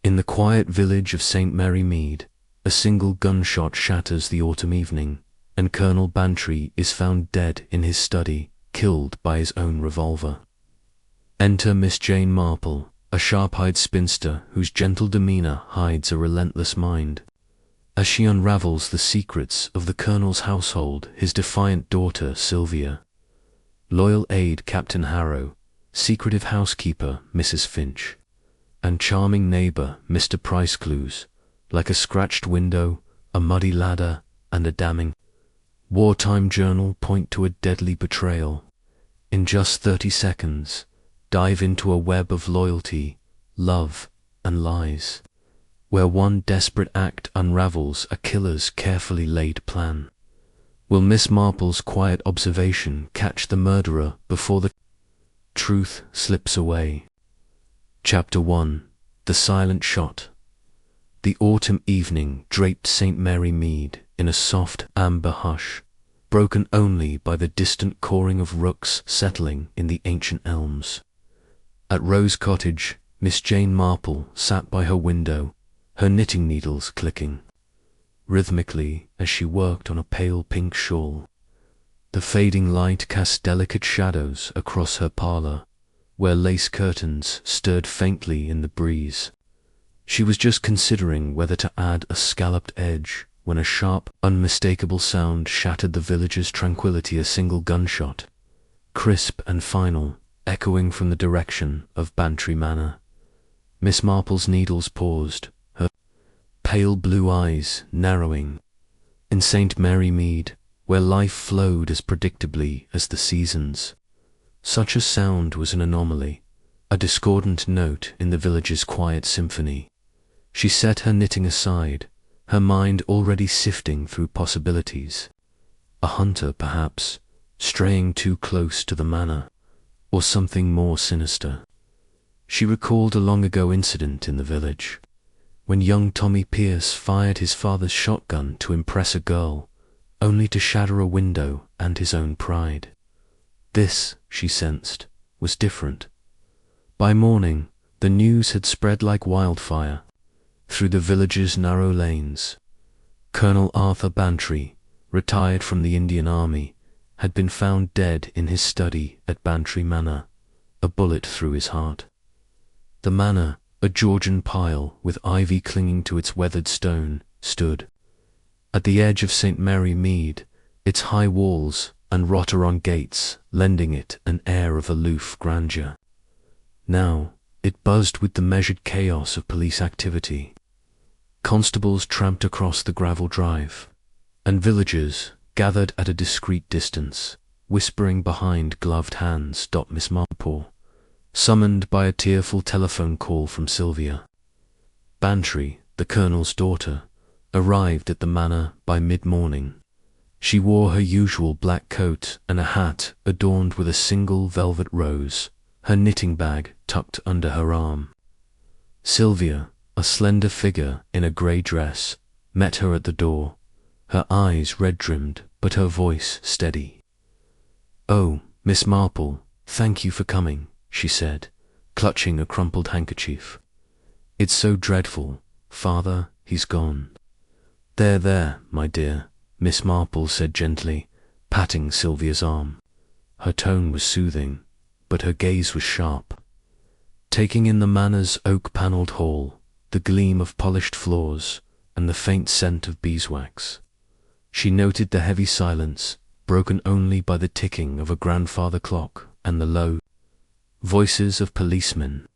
In the quiet village of St. Mary Mead, a single gunshot shatters the autumn evening, and Colonel Bantry is found dead in his study, killed by his own revolver. Enter Miss Jane Marple, a sharp-eyed spinster whose gentle demeanor hides a relentless mind. As she unravels the secrets of the Colonel's household, his defiant daughter Sylvia, loyal aide Captain Harrow, secretive housekeeper Mrs. Finch, and charming neighbor Mr. Priceglues, like a scratched window, a muddy ladder, and a damning wartime journal point to a deadly betrayal. In just 30 seconds, dive into a web of loyalty, love, and lies, where one desperate act unravels a killer's carefully laid plan. Will Miss Marple's quiet observation catch the murderer before the truth slips away? Chapter 1. The Silent Shot. The autumn evening draped St. Mary Mead in a soft amber hush, broken only by the distant cawing of rooks settling in the ancient elms. At Rose Cottage, Miss Jane Marple sat by her window, her knitting needles clicking rhythmically as she worked on a pale pink shawl. The fading light cast delicate shadows across her parlor, where lace curtains stirred faintly in the breeze. She was just considering whether to add a scalloped edge when a sharp, unmistakable sound shattered the village's tranquility. A single gunshot, crisp and final, echoing from the direction of Bantry Manor. Miss Marple's needles paused, her pale blue eyes narrowing. In St. Mary Mead, where life flowed as predictably as the seasons, such a sound was an anomaly, a discordant note in the village's quiet symphony. She set her knitting aside, her mind already sifting through possibilities. A hunter, perhaps, straying too close to the manor, or something more sinister. She recalled a long-ago incident in the village, when young Tommy Pierce fired his father's shotgun to impress a girl, only to shatter a window and his own pride. This, she sensed, was different. By morning, the news had spread like wildfire through the village's narrow lanes. Colonel Arthur Bantry, retired from the Indian Army, had been found dead in his study at Bantry Manor, a bullet through his heart. The manor, a Georgian pile with ivy clinging to its weathered stone, stood at the edge of St. Mary Mead, its high walls and Rotteron gates lending it an air of aloof grandeur. Now it buzzed with the measured chaos of police activity. Constables tramped across the gravel drive, and villagers gathered at a discreet distance, whispering behind gloved hands. Miss Marple, summoned by a tearful telephone call from Sylvia. Bantry, the Colonel's daughter, arrived at the manor by mid-morning. She wore her usual black coat and a hat adorned with a single velvet rose, her knitting bag tucked under her arm. Sylvia, a slender figure in a grey dress, met her at the door, her eyes red-rimmed but her voice steady. "Oh, Miss Marple, thank you for coming," she said, clutching a crumpled handkerchief. "It's so dreadful. Father, he's gone." There, my dear," Miss Marple said gently, patting Sylvia's arm. Her tone was soothing, but her gaze was sharp, taking in the manor's oak-panelled hall, the gleam of polished floors, and the faint scent of beeswax. She noted the heavy silence, broken only by the ticking of a grandfather clock and the low voices of policemen.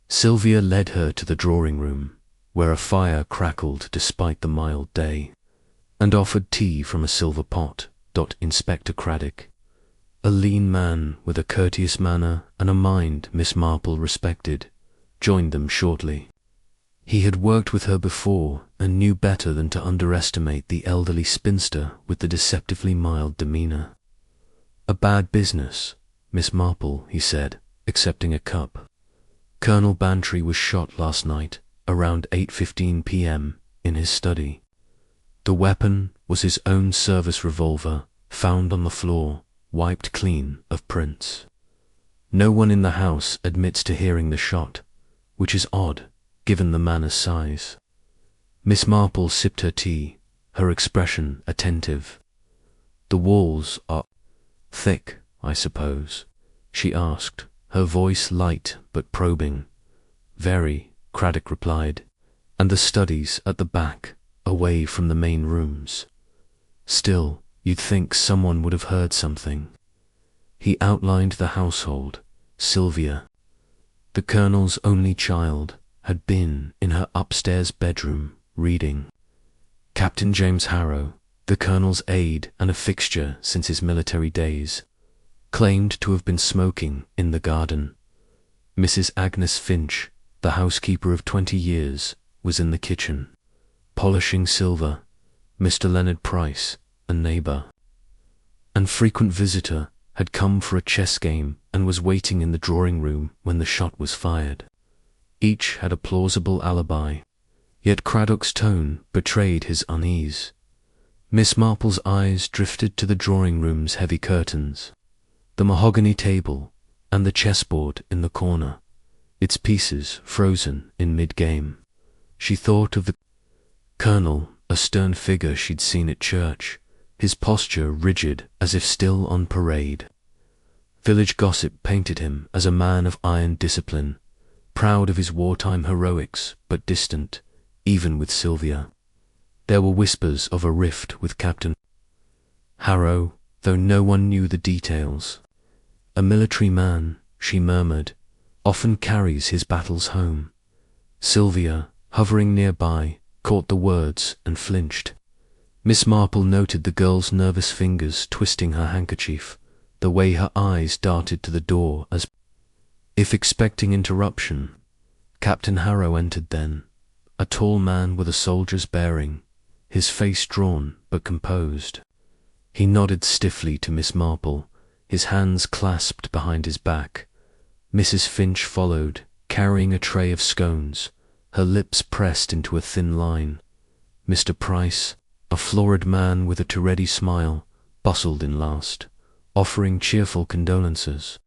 Sylvia led her to the drawing-room, where a fire crackled despite the mild day, and offered tea from a silver pot. Inspector Craddock, a lean man with a courteous manner and a mind Miss Marple respected, joined them shortly. He had worked with her before and knew better than to underestimate the elderly spinster with the deceptively mild demeanor. "A bad business, Miss Marple," he said, accepting a cup. "Colonel Bantry was shot last night, around 8:15 p.m., in his study. The weapon was his own service revolver, found on the floor, wiped clean of prints. No one in the house admits to hearing the shot, which is odd, given the manor's size. Miss Marple sipped her tea, her expression attentive. "The walls are thick, I suppose?" she asked, her voice light but probing. "Very," Craddock replied, "and the studies at the back, away from the main rooms. Still, you'd think someone would have heard something." He outlined the household. Sylvia, the Colonel's only child, had been in her upstairs bedroom, reading. Captain James Harrow, the Colonel's aide and a fixture since his military days, claimed to have been smoking in the garden. Mrs. Agnes Finch, the housekeeper of 20 years, was in the kitchen, polishing silver. Mr. Leonard Price, a neighbour and frequent visitor, had come for a chess game and was waiting in the drawing-room when the shot was fired. Each had a plausible alibi, yet Craddock's tone betrayed his unease. Miss Marple's eyes drifted to the drawing-room's heavy curtains, the mahogany table, and the chessboard in the corner, its pieces frozen in mid-game. She thought of the Colonel, a stern figure she'd seen at church, his posture rigid as if still on parade. Village gossip painted him as a man of iron discipline, proud of his wartime heroics, but distant, even with Sylvia. There were whispers of a rift with Captain Harrow, though no one knew the details. "A military man," she murmured, "often carries his battles home." Sylvia, hovering nearby, caught the words and flinched. Miss Marple noted the girl's nervous fingers twisting her handkerchief, the way her eyes darted to the door as if expecting interruption. Captain Harrow entered then, a tall man with a soldier's bearing, his face drawn but composed. He nodded stiffly to Miss Marple, his hands clasped behind his back. Mrs. Finch followed, carrying a tray of scones, her lips pressed into a thin line. Mr. Price, a florid man with a Tourette smile, bustled in last, offering cheerful condolences.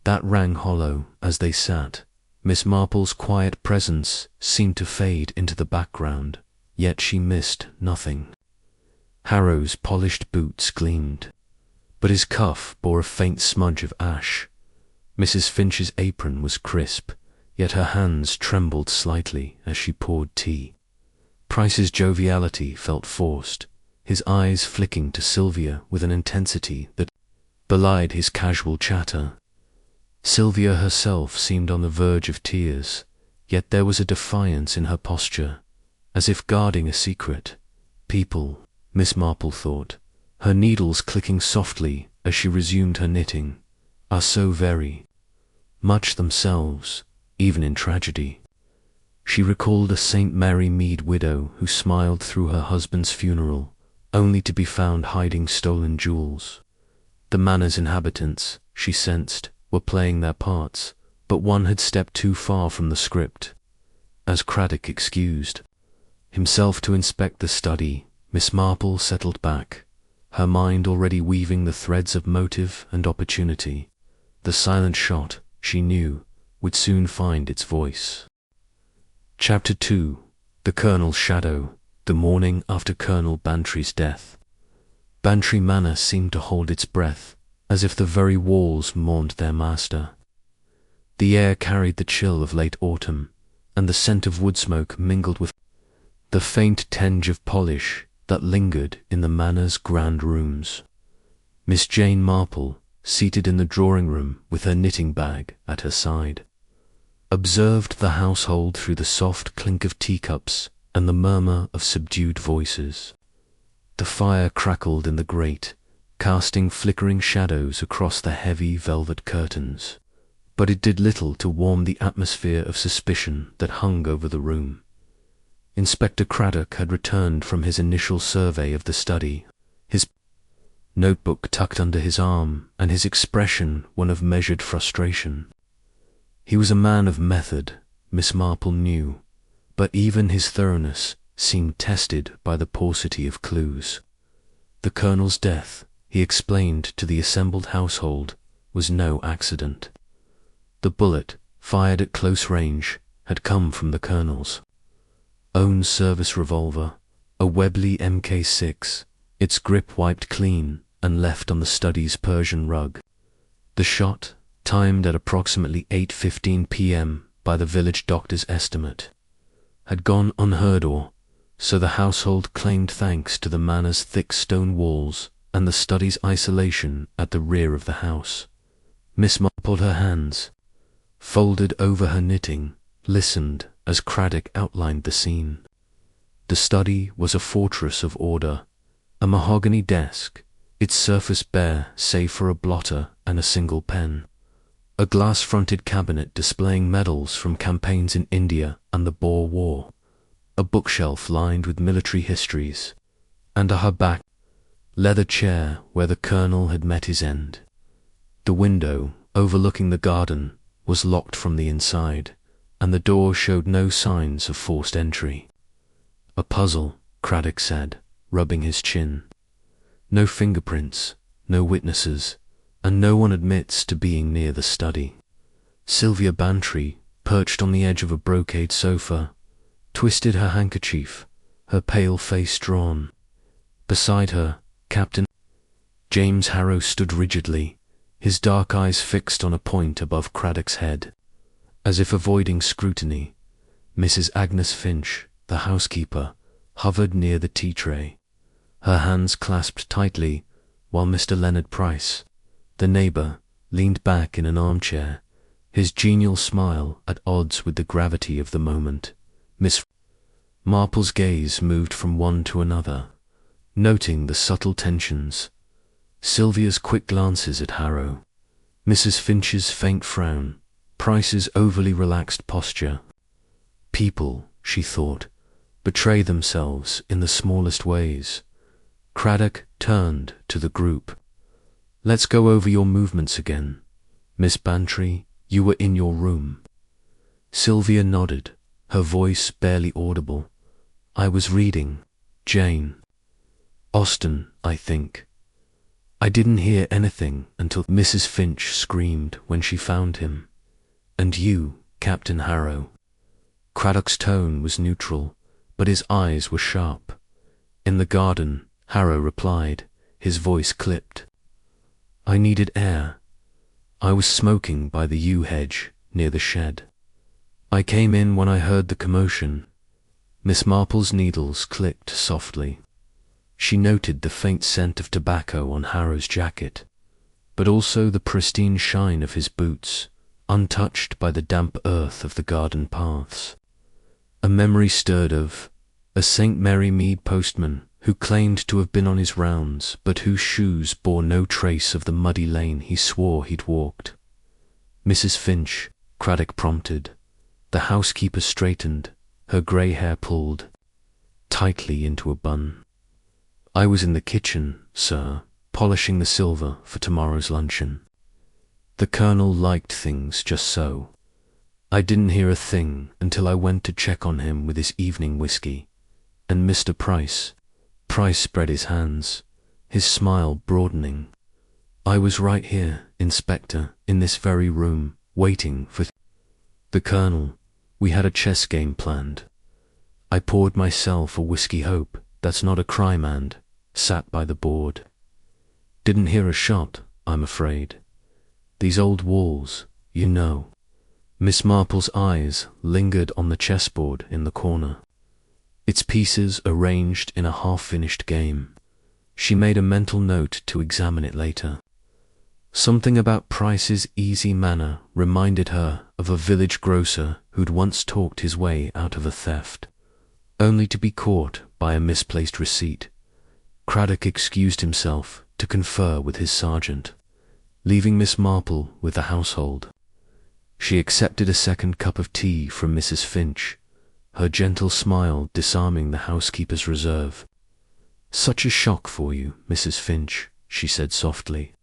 That rang hollow as they sat. Miss Marple's quiet presence seemed to fade into the background, yet she missed nothing. Harrow's polished boots gleamed, but his cuff bore a faint smudge of ash. Mrs. Finch's apron was crisp, yet her hands trembled slightly as she poured tea. Price's joviality felt forced, his eyes flicking to Sylvia with an intensity that belied his casual chatter. Sylvia herself seemed on the verge of tears, yet there was a defiance in her posture, as if guarding a secret. People, Miss Marple thought, her needles clicking softly as she resumed her knitting, are so very much themselves, even in tragedy. She recalled a St. Mary Mead widow who smiled through her husband's funeral, only to be found hiding stolen jewels. The manor's inhabitants, she sensed, were playing their parts, but one had stepped too far from the script. As Craddock excused himself to inspect the study, Miss Marple settled back, her mind already weaving the threads of motive and opportunity. The silent shot, she knew, would soon find its voice. Chapter 2. The Colonel's Shadow. The morning after Colonel Bantry's death. Bantry Manor seemed to hold its breath, as if the very walls mourned their master. The air carried the chill of late autumn, and the scent of wood smoke mingled with the faint tinge of polish that lingered in the manor's grand rooms. Miss Jane Marple, seated in the drawing-room with her knitting bag at her side, observed the household through the soft clink of teacups and the murmur of subdued voices. The fire crackled in the grate, casting flickering shadows across the heavy velvet curtains, but it did little to warm the atmosphere of suspicion that hung over the room. Inspector Craddock had returned from his initial survey of the study, his notebook tucked under his arm and his expression one of measured frustration. He was a man of method, Miss Marple knew, but even his thoroughness seemed tested by the paucity of clues. The Colonel's death, he explained to the assembled household, was no accident. The bullet, fired at close range, had come from the Colonel's own service revolver, a Webley Mk6, its grip wiped clean and left on the study's Persian rug. The shot, timed at approximately 8:15 p.m. by the village doctor's estimate, had gone unheard of, so the household claimed thanks to the manor's thick stone walls and the study's isolation at the rear of the house. Miss Marple, her hands folded over her knitting, listened as Craddock outlined the scene. The study was a fortress of order, a mahogany desk, its surface bare save for a blotter and a single pen, a glass-fronted cabinet displaying medals from campaigns in India and the Boer War, a bookshelf lined with military histories, and a high-backed leather chair where the Colonel had met his end. The window, overlooking the garden, was locked from the inside, and the door showed no signs of forced entry. A puzzle, Craddock said, rubbing his chin. No fingerprints, no witnesses, and no one admits to being near the study. Sylvia Bantry, perched on the edge of a brocade sofa, twisted her handkerchief, her pale face drawn. Beside her, Captain James Harrow stood rigidly, his dark eyes fixed on a point above Craddock's head. As if avoiding scrutiny, Mrs. Agnes Finch, the housekeeper, hovered near the tea tray, her hands clasped tightly, while Mr. Leonard Price, the neighbour, leaned back in an armchair, his genial smile at odds with the gravity of the moment. Miss Marple's gaze moved from one to another, noting the subtle tensions. Sylvia's quick glances at Harrow, Mrs. Finch's faint frown, Price's overly relaxed posture. People, she thought, betray themselves in the smallest ways. Craddock turned to the group. "Let's go over your movements again. Miss Bantry, you were in your room." Sylvia nodded, her voice barely audible. "I was reading, Jane Austen, I think. I didn't hear anything until Mrs. Finch screamed when she found him. And you, Captain Harrow." Craddock's tone was neutral, but his eyes were sharp. "In the garden," Harrow replied, his voice clipped. "I needed air. I was smoking by the yew hedge near the shed. I came in when I heard the commotion." Miss Marple's needles clicked softly. She noted the faint scent of tobacco on Harrow's jacket, but also the pristine shine of his boots, untouched by the damp earth of the garden paths. A memory stirred of a St. Mary Mead postman who claimed to have been on his rounds, but whose shoes bore no trace of the muddy lane he swore he'd walked. "Mrs. Finch," Craddock prompted. The housekeeper straightened, her grey hair pulled tightly into a bun. "I was in the kitchen, sir, polishing the silver for tomorrow's luncheon. The Colonel liked things just so. I didn't hear a thing until I went to check on him with his evening whiskey. And Mr. Price." Price spread his hands, his smile broadening. "I was right here, Inspector, in this very room, waiting for the Colonel. We had a chess game planned. I poured myself a whiskey hope, that's not a crime, and sat by the board. Didn't hear a shot, I'm afraid. These old walls, you know." Miss Marple's eyes lingered on the chessboard in the corner, its pieces arranged in a half-finished game. She made a mental note to examine it later. Something about Price's easy manner reminded her of a village grocer who'd once talked his way out of a theft, only to be caught by a misplaced receipt. Craddock excused himself to confer with his sergeant, leaving Miss Marple with the household. She accepted a second cup of tea from Mrs. Finch, her gentle smile disarming the housekeeper's reserve. "Such a shock for you, Mrs. Finch," she said softly.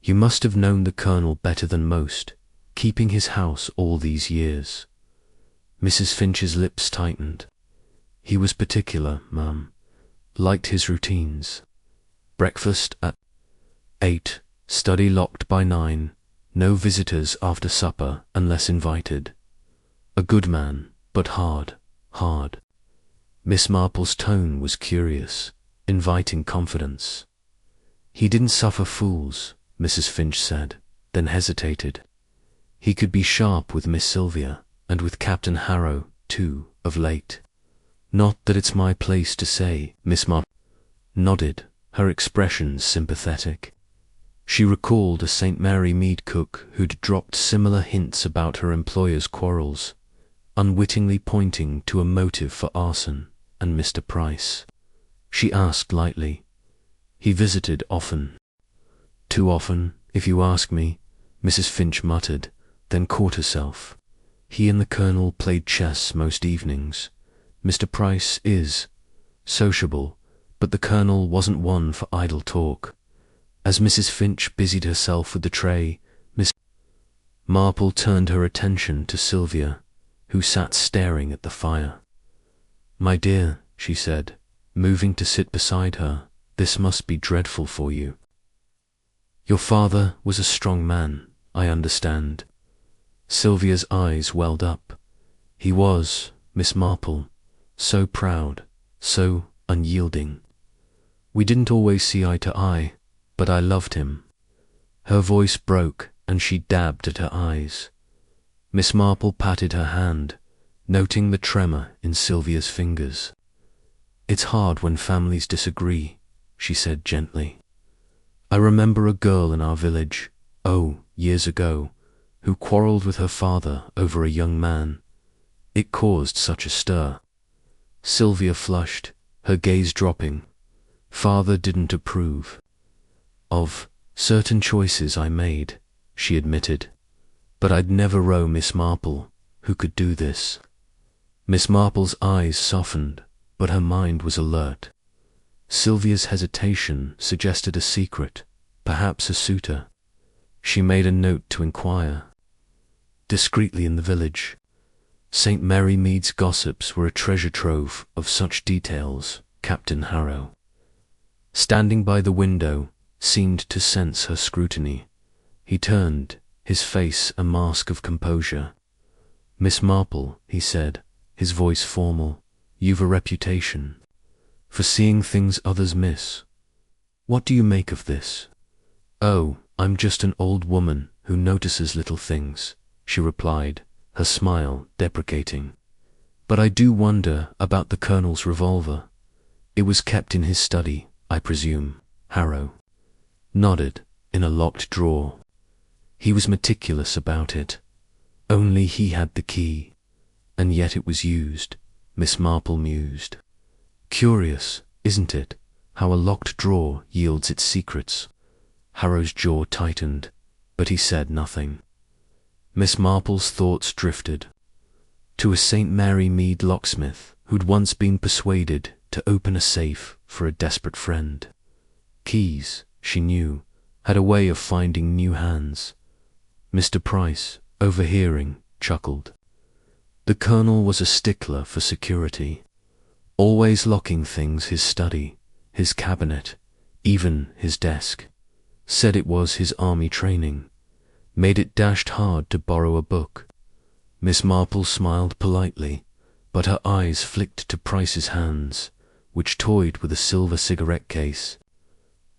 "You must have known the Colonel better than most, keeping his house all these years." Mrs. Finch's lips tightened. "He was particular, ma'am. Liked his routines. Breakfast at 8, study locked by 9, no visitors after supper unless invited. A good man, but hard, hard. Miss Marple's tone was curious, inviting confidence. He didn't suffer fools, Mrs. Finch said, then hesitated. He could be sharp with Miss Sylvia, and with Captain Harrow, too, of late. Not that it's my place to say, Miss Marple nodded, her expression sympathetic. She recalled a St. Mary Mead cook who'd dropped similar hints about her employer's quarrels, unwittingly pointing to a motive for arson and Mr. Price. She asked lightly, "He visited often?" "Too often, if you ask me," Mrs. Finch muttered, then caught herself. "He and the Colonel played chess most evenings. Mr. Price is sociable, but the Colonel wasn't one for idle talk." As Mrs. Finch busied herself with the tray, Miss Marple turned her attention to Sylvia, who sat staring at the fire. "My dear," she said, moving to sit beside her, "this must be dreadful for you. Your father was a strong man, I understand." Sylvia's eyes welled up. "He was, Miss Marple, so proud, so unyielding. We didn't always see eye to eye, but I loved him." Her voice broke and she dabbed at her eyes. Miss Marple patted her hand, noting the tremor in Sylvia's fingers. "It's hard when families disagree," she said gently. "I remember a girl in our village, years ago, who quarreled with her father over a young man. It caused such a stir." Sylvia flushed, her gaze dropping. "Father didn't approve of certain choices I made," she admitted. "But I'd never row Miss Marple, who could do this." Miss Marple's eyes softened, but her mind was alert. Sylvia's hesitation suggested a secret, perhaps a suitor. She made a note to inquire. Discreetly in the village, St. Mary Mead's gossips were a treasure trove of such details. Captain Harrow, standing by the window, seemed to sense her scrutiny. He turned, his face a mask of composure. "Miss Marple," he said, his voice formal, "you've a reputation for seeing things others miss. What do you make of this?" "Oh, I'm just an old woman who notices little things," she replied, her smile deprecating. "But I do wonder about the Colonel's revolver. It was kept in his study, I presume." Harrow nodded. "In a locked drawer. He was meticulous about it. Only he had the key. And yet it was used," Miss Marple mused. "Curious, isn't it, how a locked drawer yields its secrets?" Harrow's jaw tightened, but he said nothing. Miss Marple's thoughts drifted to a St. Mary Mead locksmith who'd once been persuaded to open a safe for a desperate friend. Keys, she knew, had a way of finding new hands. Mr. Price, overhearing, chuckled. The Colonel was a stickler for security, always locking things: his study, his cabinet, even his desk. Said it was his army training, made it dashed hard to borrow a book. Miss Marple smiled politely, but her eyes flicked to Price's hands, which toyed with a silver cigarette case.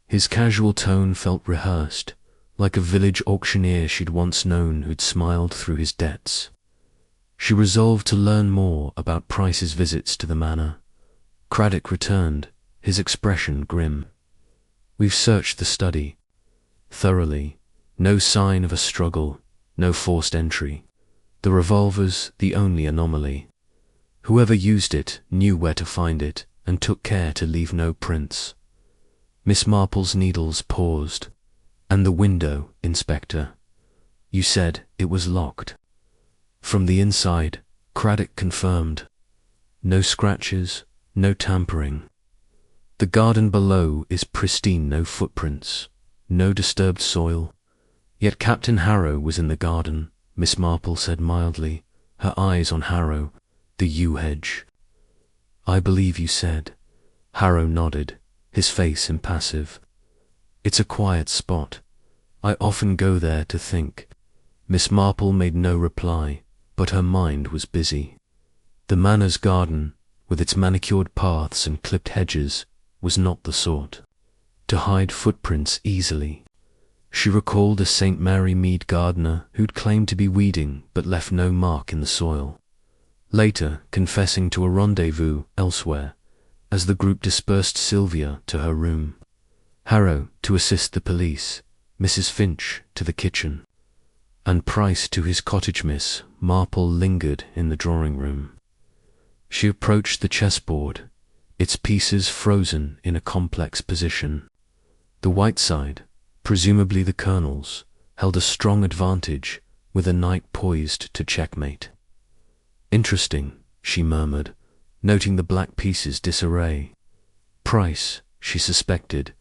His casual tone felt rehearsed, like a village auctioneer she'd once known who'd smiled through his debts. She resolved to learn more about Price's visits to the manor. Craddock returned, his expression grim. "We've searched the study thoroughly. No sign of a struggle, no forced entry. The revolver's the only anomaly. Whoever used it knew where to find it and took care to leave no prints." Miss Marple's needles paused. "And the window, Inspector? You said it was locked." "From the inside," Craddock confirmed. "No scratches, no tampering. The garden below is pristine, no footprints, no disturbed soil. Yet Captain Harrow was in the garden," Miss Marple said mildly, her eyes on Harrow, the yew hedge. "I believe you said." Harrow nodded, his face impassive. "It's a quiet spot. I often go there to think." Miss Marple made no reply, but her mind was busy. The manor's garden, with its manicured paths and clipped hedges, was not the sort to hide footprints easily. She recalled a St. Mary Mead gardener who'd claimed to be weeding but left no mark in the soil, later confessing to a rendezvous elsewhere as the group dispersed Sylvia to her room, Harrow to assist the police, Mrs. Finch to the kitchen, and Price to his cottage. Miss Marple lingered in the drawing room. She approached the chessboard, its pieces frozen in a complex position. The white side, presumably the Colonel's, held a strong advantage, with a knight poised to checkmate. "Interesting," she murmured, noting the black pieces' disarray. Price, she suspected,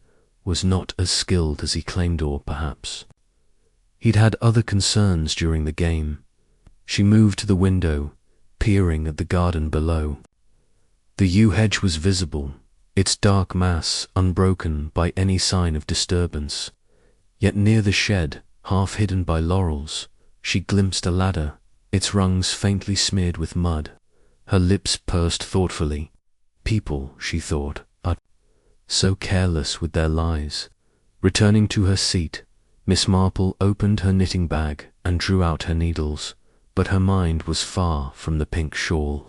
was not as skilled as he claimed, or perhaps he'd had other concerns during the game. She moved to the window, peering at the garden below. The yew hedge was visible, its dark mass unbroken by any sign of disturbance. Yet near the shed, half hidden by laurels, she glimpsed a ladder, its rungs faintly smeared with mud. Her lips pursed thoughtfully. People, she thought, are so careless with their lies. Returning to her seat, Miss Marple opened her knitting bag and drew out her needles, but her mind was far from the pink shawl.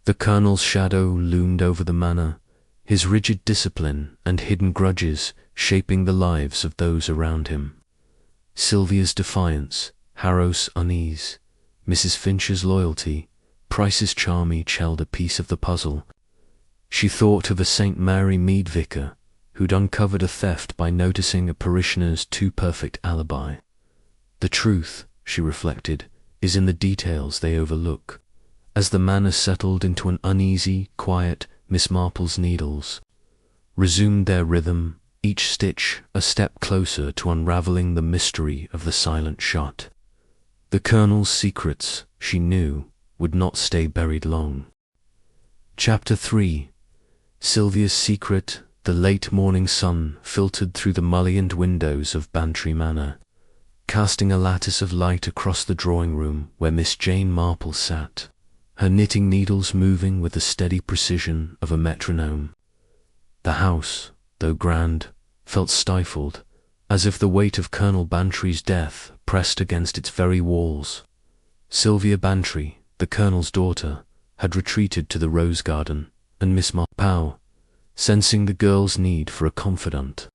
The Colonel's shadow loomed over the manor, his rigid discipline and hidden grudges shaping the lives of those around him. Sylvia's defiance, Harrow's unease, Mrs. Finch's loyalty, Price's charm each held a piece of the puzzle. She thought of a St. Mary Mead vicar who'd uncovered a theft by noticing a parishioner's too perfect alibi. The truth, she reflected, is in the details they overlook. As the manor settled into an uneasy, quiet, Miss Marple's needles resumed their rhythm, each stitch a step closer to unraveling the mystery of the silent shot. The Colonel's secrets, she knew, would not stay buried long. Chapter 3. Sylvia's secret. The late morning sun filtered through the mullioned windows of Bantry Manor, casting a lattice of light across the drawing room where Miss Jane Marple sat, her knitting needles moving with the steady precision of a metronome. The house, though grand, felt stifled, as if the weight of Colonel Bantry's death pressed against its very walls. Sylvia Bantry, the Colonel's daughter, had retreated to the rose garden, and Miss Marple, sensing the girl's need for a confidant,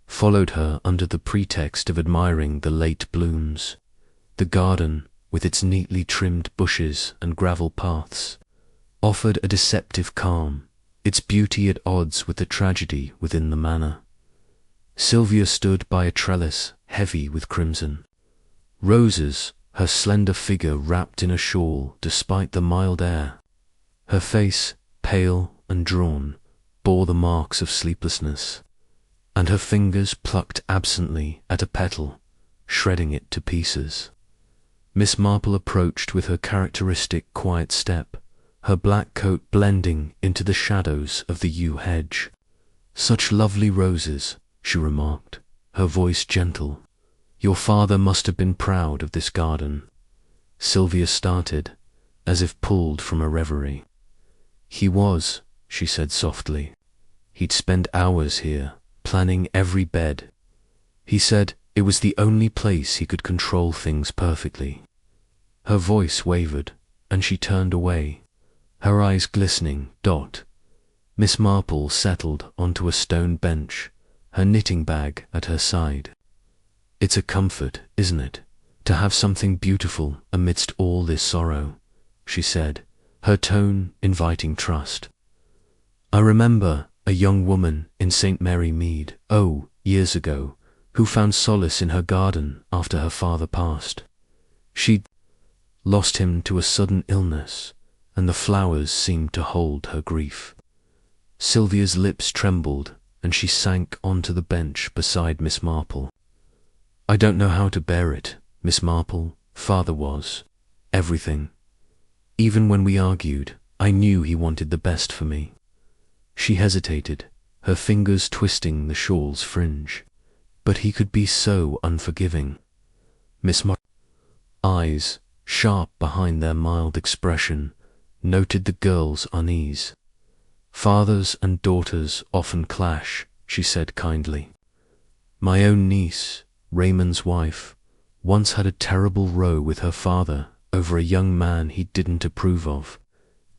followed her under the pretext of admiring the late blooms. The garden, with its neatly trimmed bushes and gravel paths, offered a deceptive calm, its beauty at odds with the tragedy within the manor. Sylvia stood by a trellis heavy with crimson roses, her slender figure wrapped in a shawl despite the mild air. Her face, pale and drawn, bore the marks of sleeplessness, and her fingers plucked absently at a petal, shredding it to pieces. Miss Marple approached with her characteristic quiet step, her black coat blending into the shadows of the yew hedge. "Such lovely roses," she remarked, her voice gentle. "Your father must have been proud of this garden." Sylvia started, as if pulled from a reverie. "He was," she said softly. "He'd spend hours here, planning every bed. He said it was the only place he could control things perfectly." Her voice wavered, and she turned away, her eyes glistening. Miss Marple settled onto a stone bench, her knitting bag at her side. "It's a comfort, isn't it, to have something beautiful amidst all this sorrow," she said, her tone inviting trust. "I remember a young woman in St. Mary Mead, years ago, who found solace in her garden after her father passed. She'd lost him to a sudden illness, and the flowers seemed to hold her grief." Sylvia's lips trembled, and she sank onto the bench beside Miss Marple. "I don't know how to bear it, Miss Marple. Father was everything. Even when we argued, I knew he wanted the best for me." She hesitated, her fingers twisting the shawl's fringe. "But he could be so unforgiving." Miss Marple's eyes sharp behind their mild expression, noted the girl's unease. "Fathers and daughters often clash," she said kindly. "My own niece, Raymond's wife, once had a terrible row with her father over a young man he didn't approve of.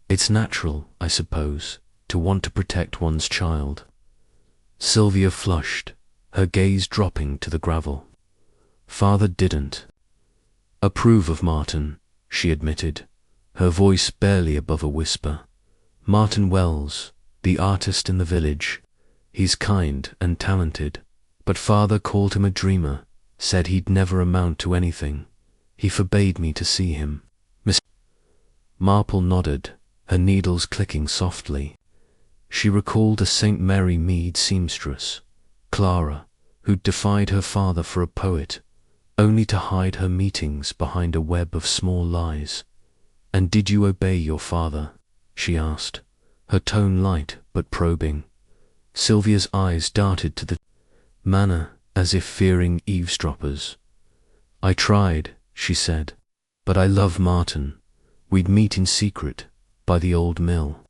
It's natural, I suppose, to want to protect one's child." Sylvia flushed, her gaze dropping to the gravel. "Father didn't approve of Martin," she admitted, her voice barely above a whisper. "Martin Wells, the artist in the village. He's kind and talented, but father called him a dreamer, said he'd never amount to anything. He forbade me to see him." Miss Marple nodded, her needles clicking softly. She recalled a St. Mary Mead seamstress, Clara, who'd defied her father for a poet, only to hide her meetings behind a web of small lies. "And did you obey your father?" she asked, her tone light but probing. Sylvia's eyes darted to the manor as if fearing eavesdroppers. "I tried," she said, "but I love Martin. We'd meet in secret, by the old mill.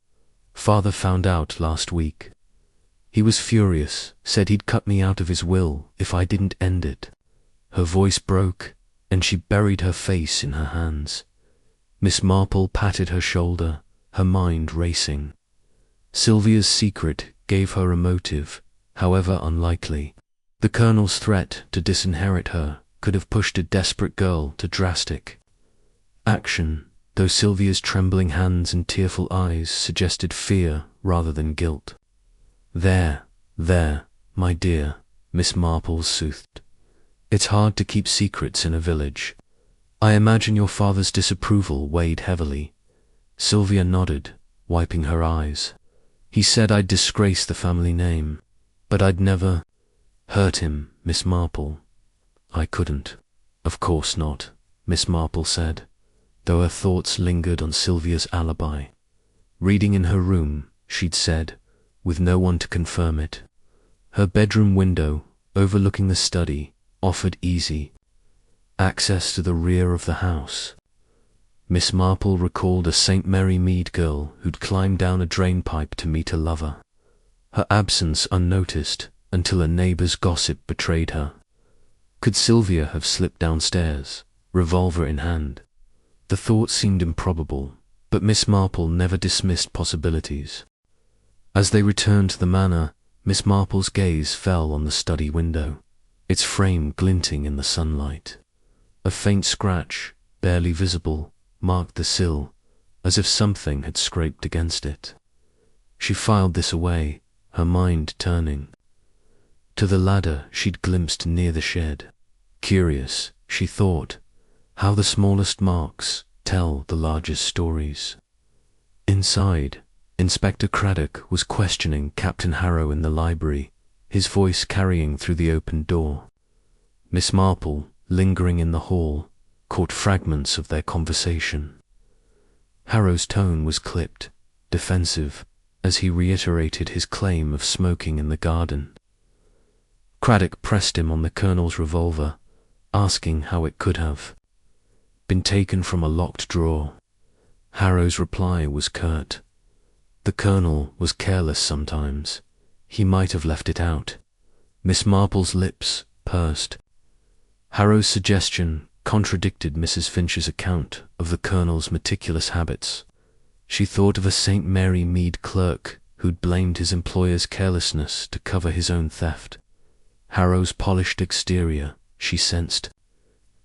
Father found out last week. He was furious, said he'd cut me out of his will if I didn't end it." Her voice broke, and she buried her face in her hands. Miss Marple patted her shoulder, her mind racing. Sylvia's secret gave her a motive, however unlikely. The Colonel's threat to disinherit her could have pushed a desperate girl to drastic action, though Sylvia's trembling hands and tearful eyes suggested fear rather than guilt. There, my dear," Miss Marple soothed. "It's hard to keep secrets in a village. I imagine your father's disapproval weighed heavily." Sylvia nodded, wiping her eyes. "He said I'd disgrace the family name, but I'd never hurt him, Miss Marple." "I couldn't." "Of course not," Miss Marple said, though her thoughts lingered on Sylvia's alibi. Reading in her room, she'd said, with no one to confirm it. Her bedroom window, overlooking the study, offered easy access to the rear of the house. Miss Marple recalled a St. Mary Mead girl who'd climbed down a drain pipe to meet a lover, her absence unnoticed until a neighbour's gossip betrayed her. Could Sylvia have slipped downstairs, revolver in hand? The thought seemed improbable, but Miss Marple never dismissed possibilities. As they returned to the manor, Miss Marple's gaze fell on the study window, its frame glinting in the sunlight. A faint scratch, barely visible, marked the sill, as if something had scraped against it. She filed this away, her mind turning to the ladder she'd glimpsed near the shed. Curious, she thought, how the smallest marks tell the largest stories. Inside, Inspector Craddock was questioning Captain Harrow in the library, his voice carrying through the open door. Miss Marple, lingering in the hall, caught fragments of their conversation. Harrow's tone was clipped, defensive, as he reiterated his claim of smoking in the garden. Craddock pressed him on the Colonel's revolver, asking how it could have been taken from a locked drawer. Harrow's reply was curt. The Colonel was careless sometimes. He might have left it out. Miss Marple's lips pursed. Harrow's suggestion contradicted Mrs. Finch's account of the Colonel's meticulous habits. She thought of a St. Mary Mead clerk who'd blamed his employer's carelessness to cover his own theft. Harrow's polished exterior, she sensed,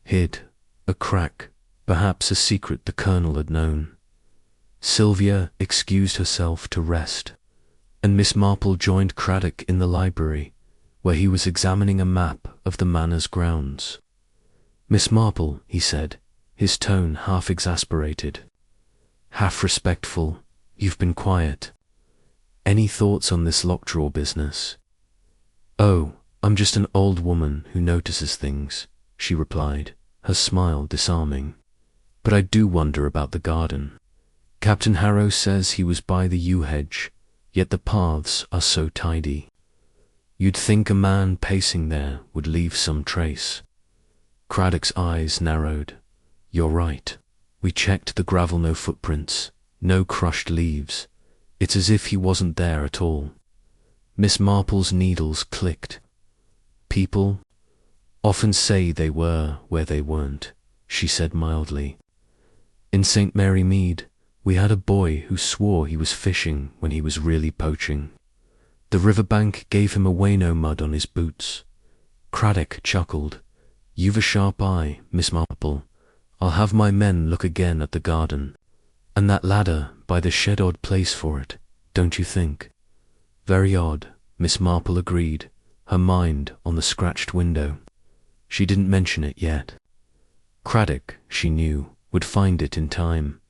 hid a crack, perhaps a secret the Colonel had known. Sylvia excused herself to rest, and Miss Marple joined Craddock in the library, where he was examining a map of the manor's grounds. "Miss Marple," he said, his tone half exasperated, half respectful, "you've been quiet. Any thoughts on this lockjaw business?" "Oh, I'm just an old woman who notices things," she replied, her smile disarming. "But I do wonder about the garden. Captain Harrow says he was by the yew hedge, yet the paths are so tidy. You'd think a man pacing there would leave some trace." Craddock's eyes narrowed. "You're right. We checked the gravel, no footprints, no crushed leaves. It's as if he wasn't there at all. Miss Marple's needles clicked. People often say they were where they weren't, she said mildly. In St. Mary Mead, we had a boy who swore he was fishing when he was really poaching. The riverbank gave him away, no mud on his boots. Craddock chuckled. You've a sharp eye, Miss Marple. I'll have my men look again at the garden. And that ladder by the shed, odd place for it, don't you think? Very odd, Miss Marple agreed, her mind on the scratched window. She didn't mention it yet. Craddock, she knew, would find it in time,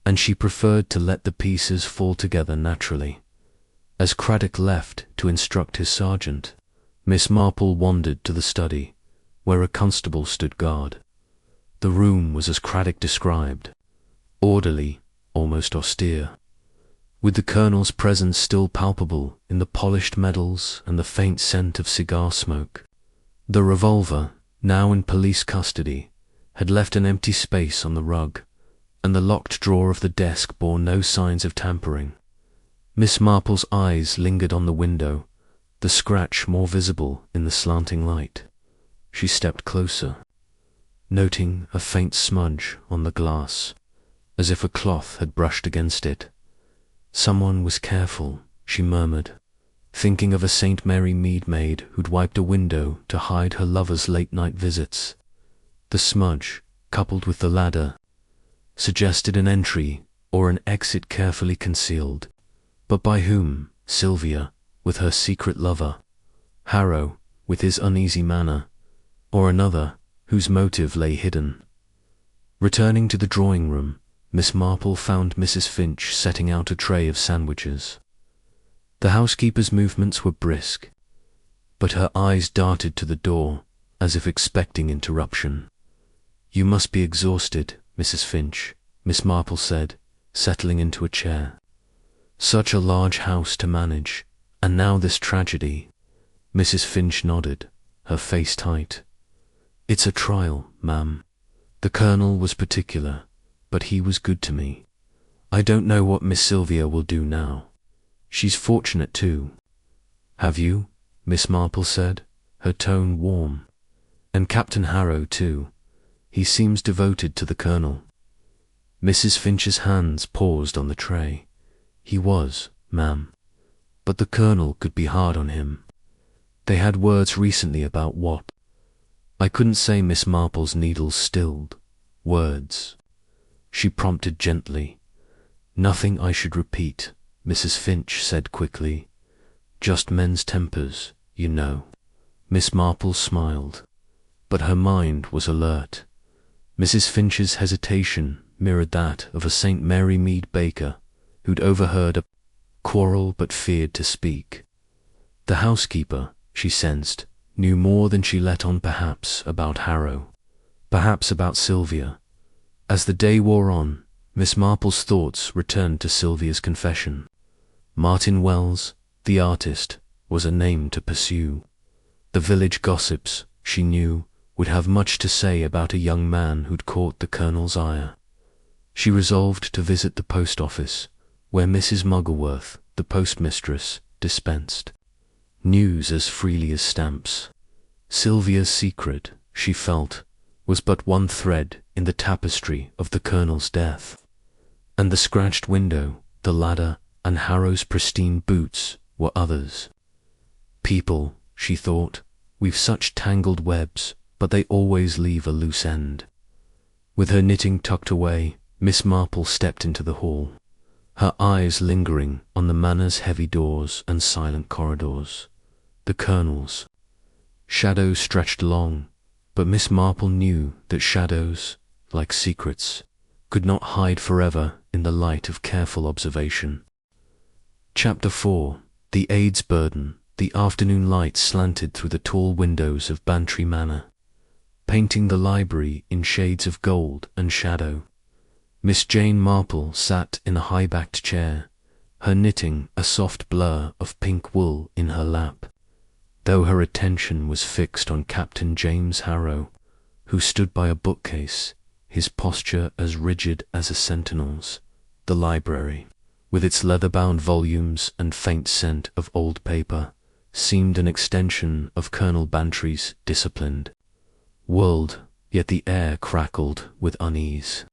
and she preferred to let the pieces fall together naturally. As Craddock left to instruct his sergeant, Miss Marple wandered to the study, where a constable stood guard. The room was as Craddock described, orderly, almost austere, with the colonel's presence still palpable in the polished medals and the faint scent of cigar smoke. The revolver, now in police custody, had left an empty space on the rug, and the locked drawer of the desk bore no signs of tampering. Miss Marple's eyes lingered on the window, the scratch more visible in the slanting light. She stepped closer, noting a faint smudge on the glass, as if a cloth had brushed against it. Someone was careful, she murmured, thinking of a St. Mary Mead maid who'd wiped a window to hide her lover's late-night visits. The smudge, coupled with the ladder, suggested an entry or an exit carefully concealed. But by whom? Sylvia, with her secret lover, Harrow, with his uneasy manner, or another whose motive lay hidden? Returning to the drawing room, Miss Marple found Mrs. Finch setting out a tray of sandwiches. The housekeeper's movements were brisk, but her eyes darted to the door as if expecting interruption. You must be exhausted, Mrs. Finch, Miss Marple said, settling into a chair. Such a large house to manage, and now this tragedy. Mrs. Finch nodded, her face tight. It's a trial, ma'am. The colonel was particular, but he was good to me. I don't know what Miss Sylvia will do now. She's fortunate too. Have you? Miss Marple said, her tone warm. And Captain Harrow too. He seems devoted to the colonel. Mrs. Finch's hands paused on the tray. He was, ma'am. But the colonel could be hard on him. They had words recently about what? I couldn't say. Miss Marple's needles stilled. Words. She prompted gently. Nothing I should repeat, Mrs. Finch said quickly. Just men's tempers, you know. Miss Marple smiled, but her mind was alert. Mrs. Finch's hesitation mirrored that of a St. Mary Mead baker who'd overheard a quarrel but feared to speak. The housekeeper, she sensed, knew more than she let on, perhaps about Harrow, perhaps about Sylvia. As the day wore on, Miss Marple's thoughts returned to Sylvia's confession. Martin Wells, the artist, was a name to pursue. The village gossips, she knew, would have much to say about a young man who'd caught the colonel's ire. She resolved to visit the post office, where Mrs. Muggleworth, the postmistress, dispensed news as freely as stamps. Sylvia's secret, she felt, was but one thread in the tapestry of the colonel's death. And the scratched window, the ladder, and Harrow's pristine boots were others. People, she thought, weave such tangled webs, but they always leave a loose end. With her knitting tucked away, Miss Marple stepped into the hall, her eyes lingering on the manor's heavy doors and silent corridors. The colonel's. Shadows stretched long, but Miss Marple knew that shadows, like secrets, could not hide forever in the light of careful observation. Chapter 4. The AIDS Burden. The afternoon light slanted through the tall windows of Bantry Manor, painting the library in shades of gold and shadow. Miss Jane Marple sat in a high-backed chair, her knitting a soft blur of pink wool in her lap, though her attention was fixed on Captain James Harrow, who stood by a bookcase, his posture as rigid as a sentinel's. The library, with its leather-bound volumes and faint scent of old paper, seemed an extension of Colonel Bantry's disciplined world, yet the air crackled with unease.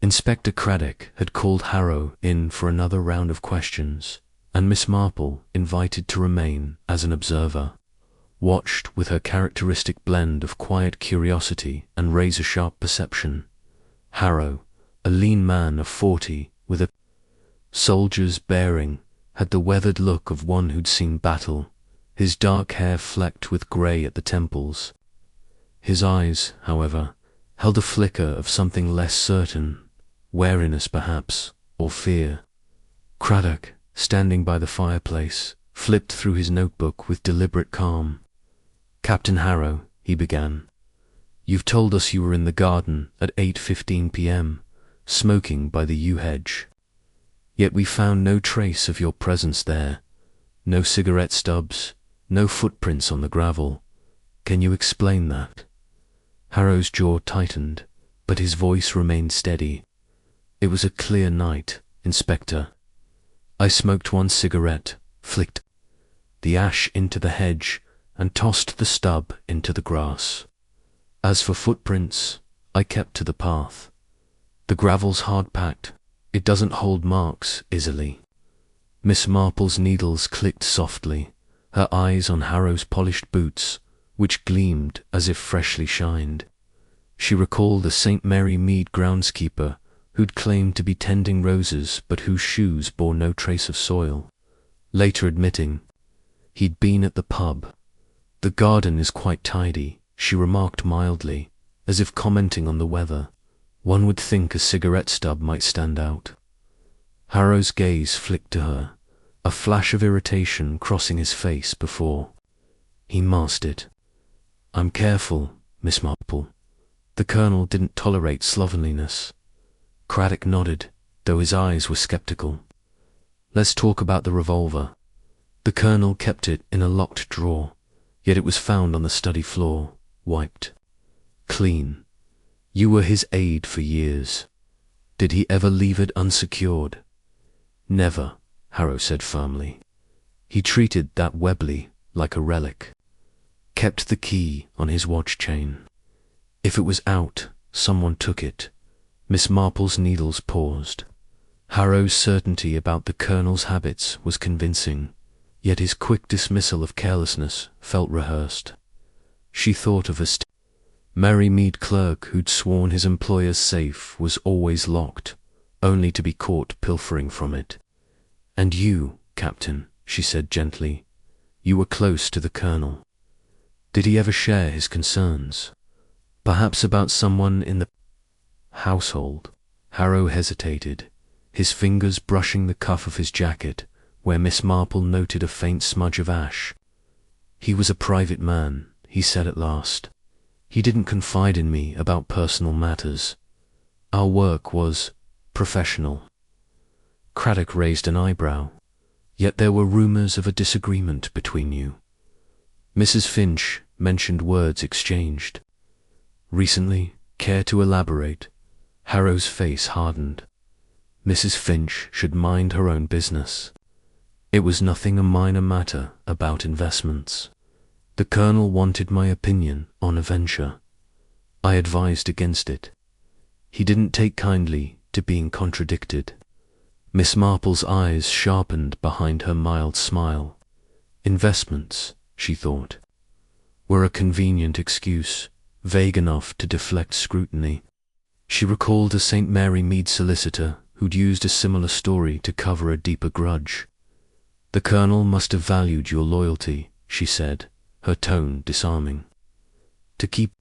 Inspector Craddock had called Harrow in for another round of questions, and Miss Marple, invited to remain as an observer, watched with her characteristic blend of quiet curiosity and razor-sharp perception. Harrow, a lean man of 40, with a soldier's bearing, had the weathered look of one who'd seen battle, his dark hair flecked with grey at the temples. His eyes, however, held a flicker of something less certain, wariness perhaps, or fear. Craddock, standing by the fireplace, flipped through his notebook with deliberate calm. "Captain Harrow," he began, "you've told us you were in the garden at 8:15 p.m., smoking by the yew hedge. Yet we found no trace of your presence there, no cigarette stubs, no footprints on the gravel. Can you explain that?" Harrow's jaw tightened, but his voice remained steady. "It was a clear night, Inspector. I smoked one cigarette, flicked the ash into the hedge, and tossed the stub into the grass. As for footprints, I kept to the path. The gravel's hard-packed. It doesn't hold marks easily." Miss Marple's needles clicked softly, her eyes on Harrow's polished boots, which gleamed as if freshly shined. She recalled a St. Mary Mead groundskeeper who'd claimed to be tending roses but whose shoes bore no trace of soil, later admitting he'd been at the pub. "The garden is quite tidy," she remarked mildly, as if commenting on the weather. "One would think a cigarette stub might stand out." Harrow's gaze flicked to her, a flash of irritation crossing his face before he masked it. "I'm careful, Miss Marple. The Colonel didn't tolerate slovenliness." Craddock nodded, though his eyes were skeptical. "Let's talk about the revolver. The Colonel kept it in a locked drawer, yet it was found on the study floor, wiped clean. You were his aide for years. Did he ever leave it unsecured?" "Never," Harrow said firmly. "He treated that Webley like a relic. Kept the key on his watch chain. If it was out, someone took it." Miss Marple's needles paused. Harrow's certainty about the Colonel's habits was convincing, yet his quick dismissal of carelessness felt rehearsed. She thought of a Mary Mead clerk who'd sworn his employer's safe was always locked, only to be caught pilfering from it. "And you, Captain," she said gently, "you were close to the Colonel. Did he ever share his concerns? Perhaps about someone in the household?" Harrow hesitated, his fingers brushing the cuff of his jacket, where Miss Marple noted a faint smudge of ash. "He was a private man," he said at last. "He didn't confide in me about personal matters. Our work was professional." Craddock raised an eyebrow. "Yet there were rumours of a disagreement between you." Mrs. Finch mentioned words exchanged. "Recently? Care to elaborate?" Harrow's face hardened. Mrs. Finch should mind her own business. It was nothing a minor matter about investments. The Colonel wanted my opinion on a venture. I advised against it. He didn't take kindly to being contradicted. Miss Marple's eyes sharpened behind her mild smile. Investments, she thought, were a convenient excuse, vague enough to deflect scrutiny. She recalled a St. Mary Mead solicitor who'd used a similar story to cover a deeper grudge. "The Colonel must have valued your loyalty," she said, her tone disarming. "To keep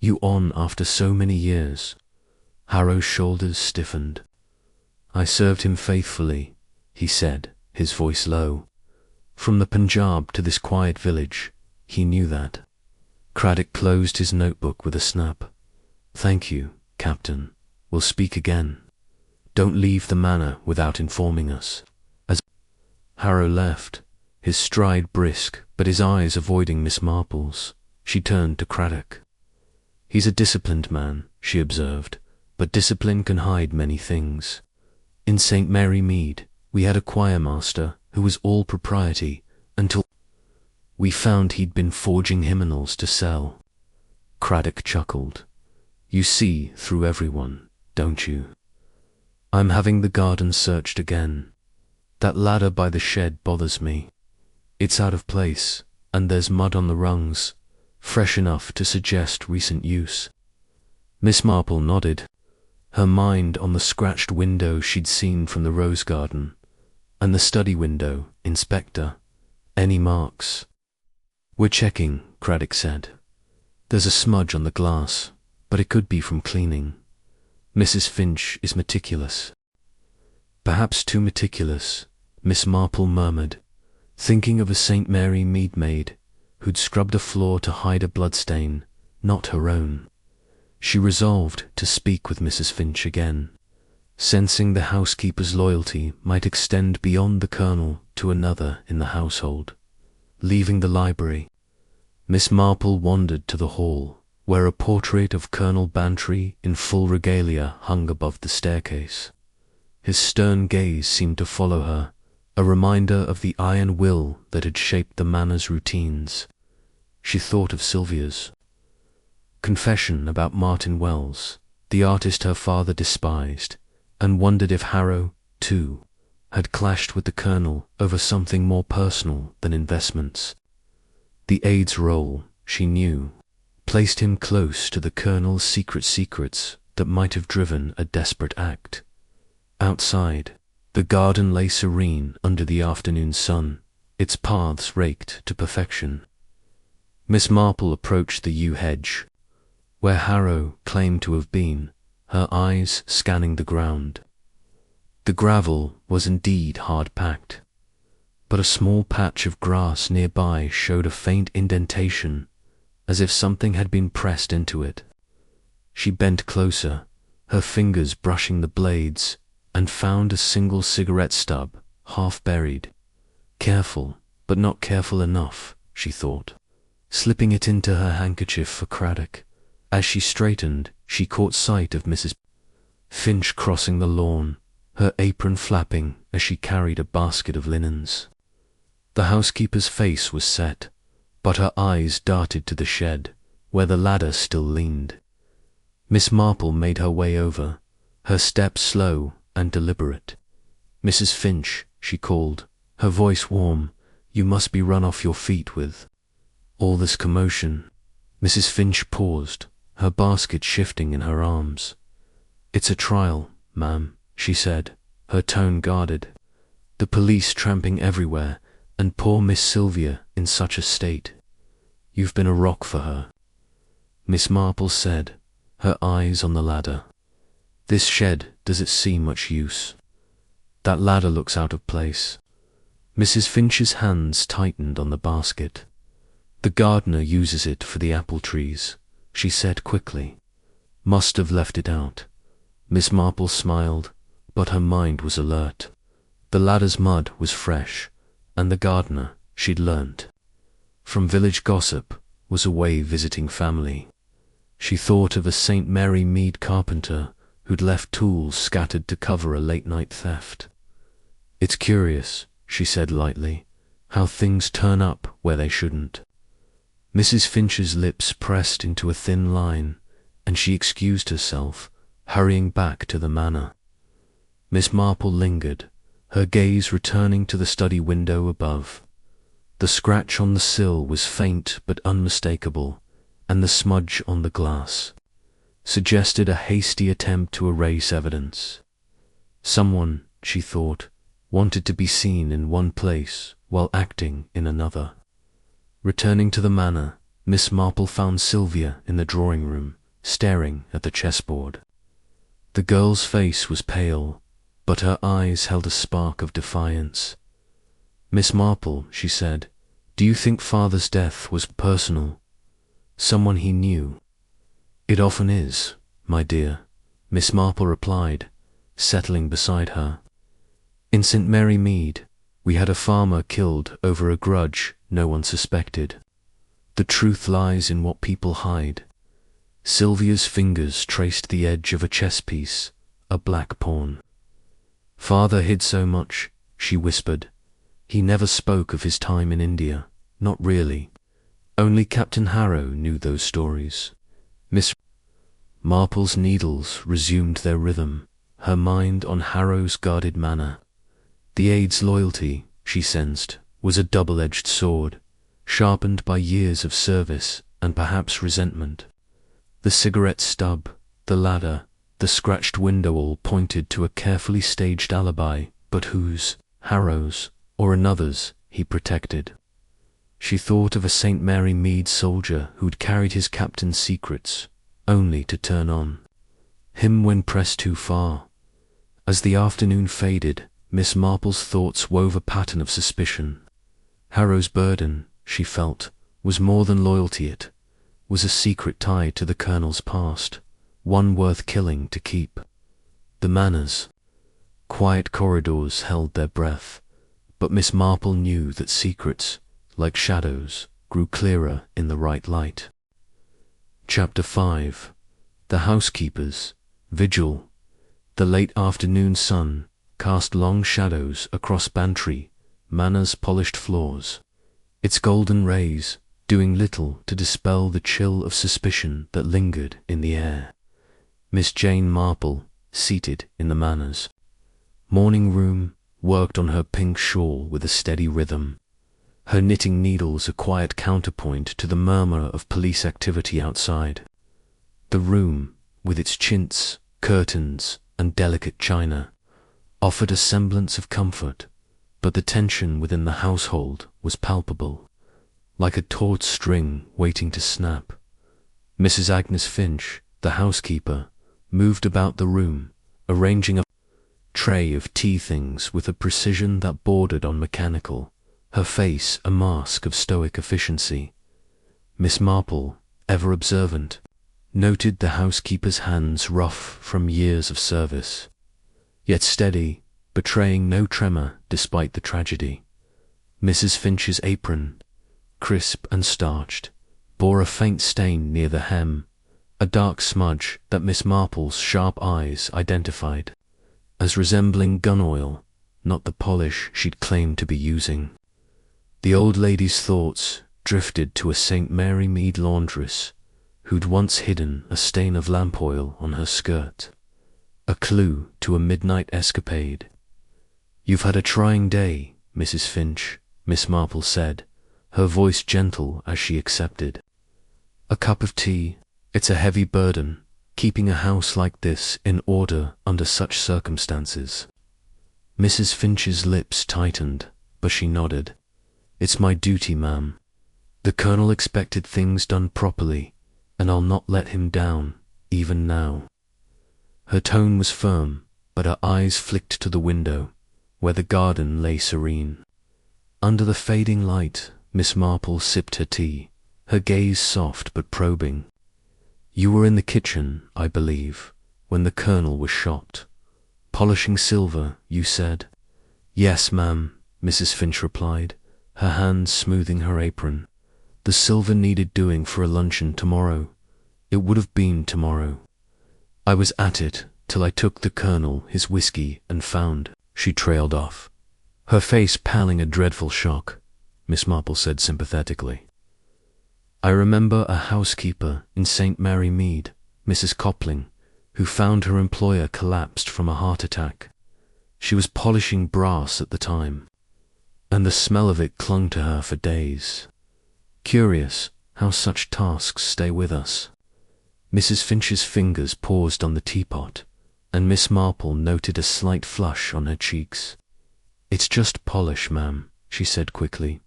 you on after so many years." Harrow's shoulders stiffened. "I served him faithfully," he said, his voice low. "From the Punjab to this quiet village, he knew that." Craddock closed his notebook with a snap. "Thank you, Captain. We'll speak again. Don't leave the manor without informing us." As Harrow left, his stride brisk, but his eyes avoiding Miss Marple's, she turned to Craddock. He's a disciplined man, she observed, but discipline can hide many things. In St. Mary Mead, we had a choir master who was all propriety until we found he'd been forging hymnals to sell. Craddock chuckled. You see through everyone, don't you? I'm having the garden searched again. That ladder by the shed bothers me. It's out of place, and there's mud on the rungs, fresh enough to suggest recent use. Miss Marple nodded, her mind on the scratched window she'd seen from the rose garden, and the study window, Inspector. Any marks? We're checking, Craddock said. There's a smudge on the glass, but it could be from cleaning. Mrs. Finch is meticulous. Perhaps too meticulous, Miss Marple murmured, thinking of a St. Mary Mead maid who'd scrubbed a floor to hide a bloodstain, not her own. She resolved to speak with Mrs. Finch again, sensing the housekeeper's loyalty might extend beyond the Colonel to another in the household. Leaving the library, Miss Marple wandered to the hall, where a portrait of Colonel Bantry in full regalia hung above the staircase. His stern gaze seemed to follow her, a reminder of the iron will that had shaped the manor's routines. She thought of Sylvia's confession about Martin Wells, the artist her father despised, and wondered if Harrow, too, had clashed with the Colonel over something more personal than investments. The aide's role, she knew, placed him close to the Colonel's secrets that might have driven a desperate act. Outside, the garden lay serene under the afternoon sun, its paths raked to perfection. Miss Marple approached the yew hedge, where Harrow claimed to have been, her eyes scanning the ground. The gravel was indeed hard-packed, but a small patch of grass nearby showed a faint indentation, as if something had been pressed into it. She bent closer, her fingers brushing the blades, and found a single cigarette stub, half buried. Careful, but not careful enough, she thought, slipping it into her handkerchief for Craddock. As she straightened, she caught sight of Mrs. Finch crossing the lawn, her apron flapping as she carried a basket of linens. The housekeeper's face was set, but her eyes darted to the shed, where the ladder still leaned. Miss Marple made her way over, her step slow and deliberate. Mrs. Finch, she called, her voice warm, you must be run off your feet with all this commotion. Mrs. Finch paused, her basket shifting in her arms. It's a trial, ma'am, she said, her tone guarded. The police tramping everywhere, and poor Miss Sylvia in such a state. You've been a rock for her. Miss Marple said, her eyes on the ladder. This shed, does it see much use? That ladder looks out of place. Mrs. Finch's hands tightened on the basket. The gardener uses it for the apple trees, she said quickly. Must have left it out. Miss Marple smiled, but her mind was alert. The ladder's mud was fresh, and the gardener, she'd learnt from village gossip, was away visiting family. She thought of a St. Mary Mead carpenter who'd left tools scattered to cover a late-night theft. It's curious, she said lightly, how things turn up where they shouldn't. Mrs. Finch's lips pressed into a thin line, and she excused herself, hurrying back to the manor. Miss Marple lingered, her gaze returning to the study window above. The scratch on the sill was faint but unmistakable, and the smudge on the glass suggested a hasty attempt to erase evidence. Someone, she thought, wanted to be seen in one place while acting in another. Returning to the manor, Miss Marple found Sylvia in the drawing-room, staring at the chessboard. The girl's face was pale, but her eyes held a spark of defiance. Miss Marple, she said, do you think Father's death was personal? Someone he knew? It often is, my dear, Miss Marple replied, settling beside her. In St. Mary Mead, we had a farmer killed over a grudge no one suspected. The truth lies in what people hide. Sylvia's fingers traced the edge of a chess piece, a black pawn. Father hid so much, she whispered. He never spoke of his time in India, not really. Only Captain Harrow knew those stories. Miss Marple's needles resumed their rhythm, her mind on Harrow's guarded manner. The aide's loyalty, she sensed, was a double-edged sword, sharpened by years of service and perhaps resentment. The cigarette stub, the ladder, the scratched window all pointed to a carefully staged alibi, but whose, Harrow's, or another's, he protected? She thought of a St. Mary Mead soldier who'd carried his captain's secrets, only to turn on him when pressed too far. As the afternoon faded, Miss Marple's thoughts wove a pattern of suspicion. Harrow's burden, she felt, was more than loyalty. It was a secret tied to the Colonel's past, one worth killing to keep. The Manors. Quiet corridors held their breath, but Miss Marple knew that secrets, like shadows, grew clearer in the right light. Chapter 5. The Housekeeper's Vigil. The late afternoon sun cast long shadows across Bantry Manor's polished floors, its golden rays doing little to dispel the chill of suspicion that lingered in the air. Miss Jane Marple, seated in the Manor's morning room, worked on her pink shawl with a steady rhythm, her knitting needles a quiet counterpoint to the murmur of police activity outside. The room, with its chintz, curtains, and delicate china, offered a semblance of comfort, but the tension within the household was palpable, like a taut string waiting to snap. Mrs. Agnes Finch, the housekeeper, moved about the room, arranging a tray of tea things with a precision that bordered on mechanical, her face a mask of stoic efficiency. Miss Marple, ever observant, noted the housekeeper's hands rough from years of service, yet steady, betraying no tremor despite the tragedy. Mrs. Finch's apron, crisp and starched, bore a faint stain near the hem, a dark smudge that Miss Marple's sharp eyes identified as resembling gun oil, not the polish she'd claimed to be using. The old lady's thoughts drifted to a St. Mary Mead laundress who'd once hidden a stain of lamp oil on her skirt, a clue to a midnight escapade. "You've had a trying day, Mrs. Finch," Miss Marple said, her voice gentle as she accepted. "A cup of tea? It's a heavy burden, keeping a house like this in order under such circumstances." Mrs. Finch's lips tightened, but she nodded. "It's my duty, ma'am. The Colonel expected things done properly, and I'll not let him down, even now." Her tone was firm, but her eyes flicked to the window, where the garden lay serene. Under the fading light, Miss Marple sipped her tea, her gaze soft but probing. "You were in the kitchen, I believe, when the Colonel was shot. Polishing silver, you said?" "Yes, ma'am," Mrs. Finch replied, her hands smoothing her apron. "The silver needed doing for a luncheon tomorrow. It would have been tomorrow. I was at it till I took the Colonel his whiskey and found—" She trailed off, her face paling a dreadful shock. Miss Marple said sympathetically, "I remember a housekeeper in St. Mary Mead, Mrs. Copling, who found her employer collapsed from a heart attack. She was polishing brass at the time, and the smell of it clung to her for days. Curious how such tasks stay with us." Mrs. Finch's fingers paused on the teapot, and Miss Marple noted a slight flush on her cheeks. "It's just polish, ma'am," she said quickly.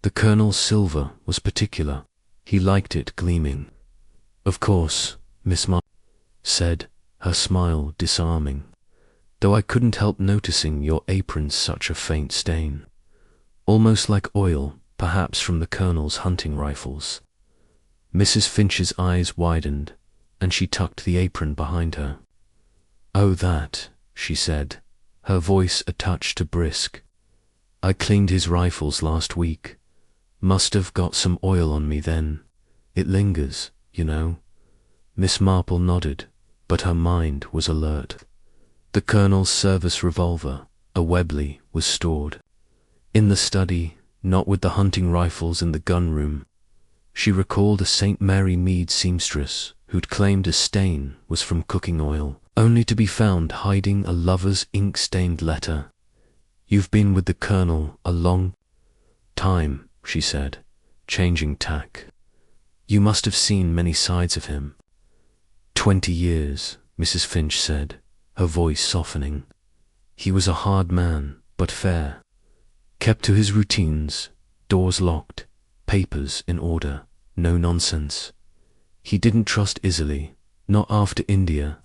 "The Colonel's silver was particular. He liked it gleaming." "Of course," Miss Marple said, her smile disarming, "though I couldn't help noticing your apron's such a faint stain. Almost like oil, perhaps from the Colonel's hunting rifles." Mrs. Finch's eyes widened, and she tucked the apron behind her. "Oh, that," she said, her voice a touch too brisk. "I cleaned his rifles last week. Must have got some oil on me then. It lingers, you know." Miss Marple nodded, but her mind was alert. The Colonel's service revolver, a Webley, was stored in the study, not with the hunting rifles in the gun room. She recalled a St. Mary Mead seamstress who'd claimed a stain was from cooking oil, only to be found hiding a lover's ink-stained letter. "You've been with the Colonel a long time," she said, changing tack. "You must have seen many sides of him." 20 years, Mrs. Finch said, her voice softening. "He was a hard man, but fair. Kept to his routines, doors locked, papers in order, no nonsense. He didn't trust easily, not after India."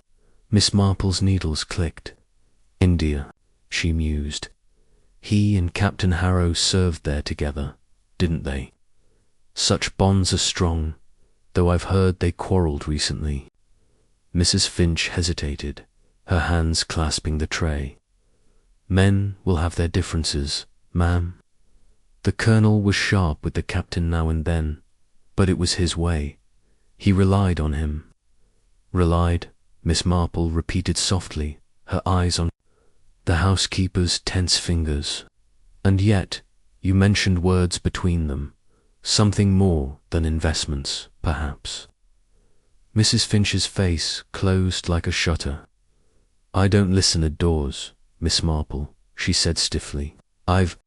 Miss Marple's needles clicked. "India," she mused. "He and Captain Harrow served there together, didn't they? Such bonds are strong, though I've heard they quarrelled recently." Mrs. Finch hesitated, her hands clasping the tray. "Men will have their differences, ma'am. The Colonel was sharp with the Captain now and then, but it was his way. He relied on him." "Relied," Miss Marple repeated softly, her eyes on the housekeeper's tense fingers. "And yet, you mentioned words between them. Something more than investments, perhaps." Mrs. Finch's face closed like a shutter. "I don't listen at doors, Miss Marple," she said stiffly. "I've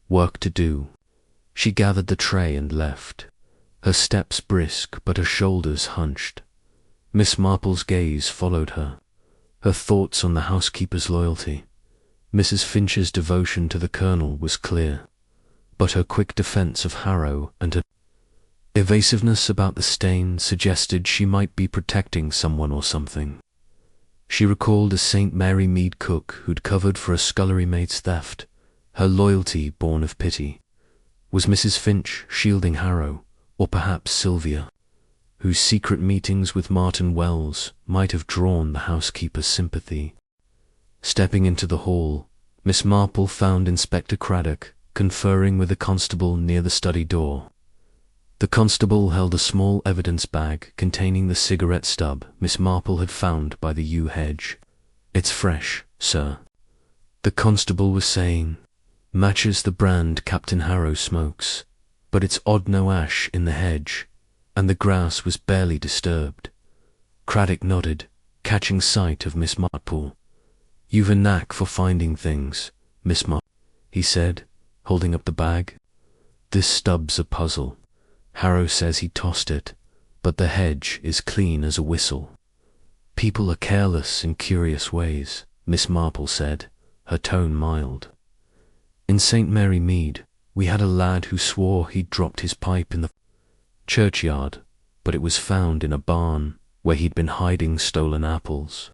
work to do." She gathered the tray and left, her steps brisk but her shoulders hunched. Miss Marple's gaze followed her, her thoughts on the housekeeper's loyalty. Mrs. Finch's devotion to the Colonel was clear, but her quick defence of Harrow and her evasiveness about the stain suggested she might be protecting someone or something. She recalled a St. Mary Mead cook who'd covered for a scullery maid's theft, her loyalty born of pity. Was Mrs. Finch shielding Harrow, or perhaps Sylvia, whose secret meetings with Martin Wells might have drawn the housekeeper's sympathy? Stepping into the hall, Miss Marple found Inspector Craddock conferring with a constable near the study door. The constable held a small evidence bag containing the cigarette stub Miss Marple had found by the yew hedge. "It's fresh, sir," the constable was saying. "Matches the brand Captain Harrow smokes, but it's odd no ash in the hedge, and the grass was barely disturbed." Craddock nodded, catching sight of Miss Marple. "You've a knack for finding things, Miss Marple," he said, holding up the bag. "This stub's a puzzle. Harrow says he tossed it, but the hedge is clean as a whistle." "People are careless in curious ways," Miss Marple said, her tone mild. "In St. Mary Mead, we had a lad who swore he'd dropped his pipe in the churchyard, but it was found in a barn where he'd been hiding stolen apples.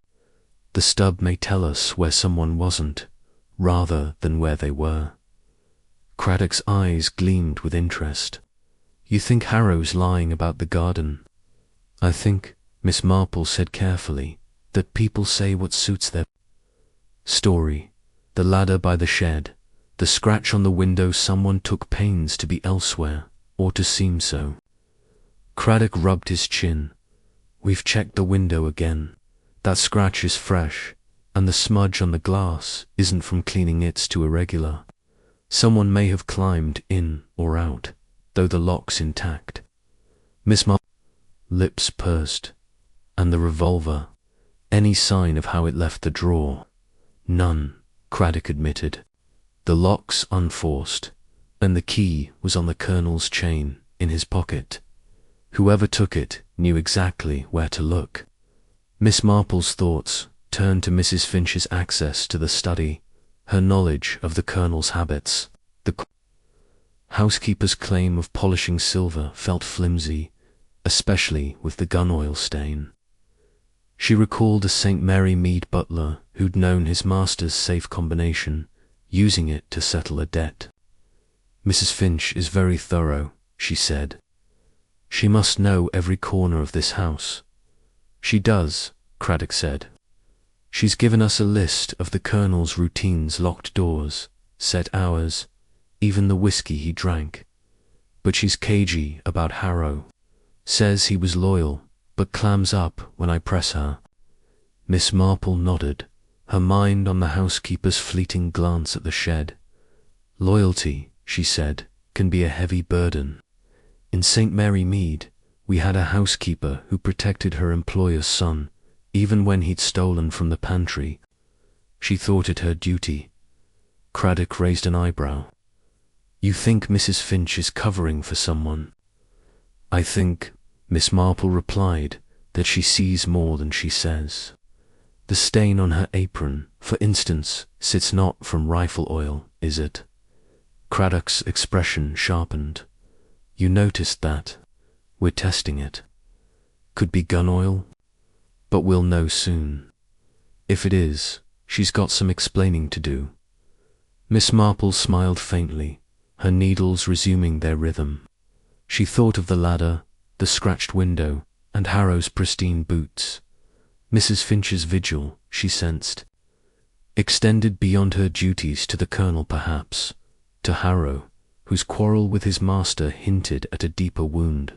The stub may tell us where someone wasn't, rather than where they were." Craddock's eyes gleamed with interest. "You think Harrow's lying about the garden?" "I think," Miss Marple said carefully, "that people say what suits their story. The ladder by the shed, the scratch on the window, someone took pains to be elsewhere, or to seem so." Craddock rubbed his chin. "We've checked the window again. That scratch is fresh, and the smudge on the glass isn't from cleaning. It's too irregular. Someone may have climbed in or out, though the lock's intact." Miss Marple's lips pursed. "And the revolver? Any sign of how it left the drawer?" "None," Craddock admitted. "The lock's unforced, and the key was on the Colonel's chain in his pocket. Whoever took it knew exactly where to look." Miss Marple's thoughts turned to Mrs. Finch's access to the study, her knowledge of the Colonel's habits. The housekeeper's claim of polishing silver felt flimsy, especially with the gun oil stain. She recalled a St. Mary Mead butler who'd known his master's safe combination, using it to settle a debt. "Mrs. Finch is very thorough," she said. "She must know every corner of this house." "She does," Craddock said. "She's given us a list of the Colonel's routines: locked doors, set hours, even the whiskey he drank. But she's cagey about Harrow. Says he was loyal, but clams up when I press her. Miss Marple nodded, her mind on the housekeeper's fleeting glance at the shed. Loyalty, she said, can be a heavy burden. In St. Mary Mead, we had a housekeeper who protected her employer's son, even when he'd stolen from the pantry. She thought it her duty. Craddock raised an eyebrow. You think Mrs. Finch is covering for someone? I think, Miss Marple replied, that she sees more than she says. The stain on her apron, for instance, sits not from rifle oil, is it? Craddock's expression sharpened. You noticed that? We're testing it. Could be gun oil? But we'll know soon. If it is, she's got some explaining to do. Miss Marple smiled faintly, her needles resuming their rhythm. She thought of the ladder, the scratched window, and Harrow's pristine boots. Mrs. Finch's vigil, she sensed, extended beyond her duties to the Colonel perhaps, to Harrow, whose quarrel with his master hinted at a deeper wound.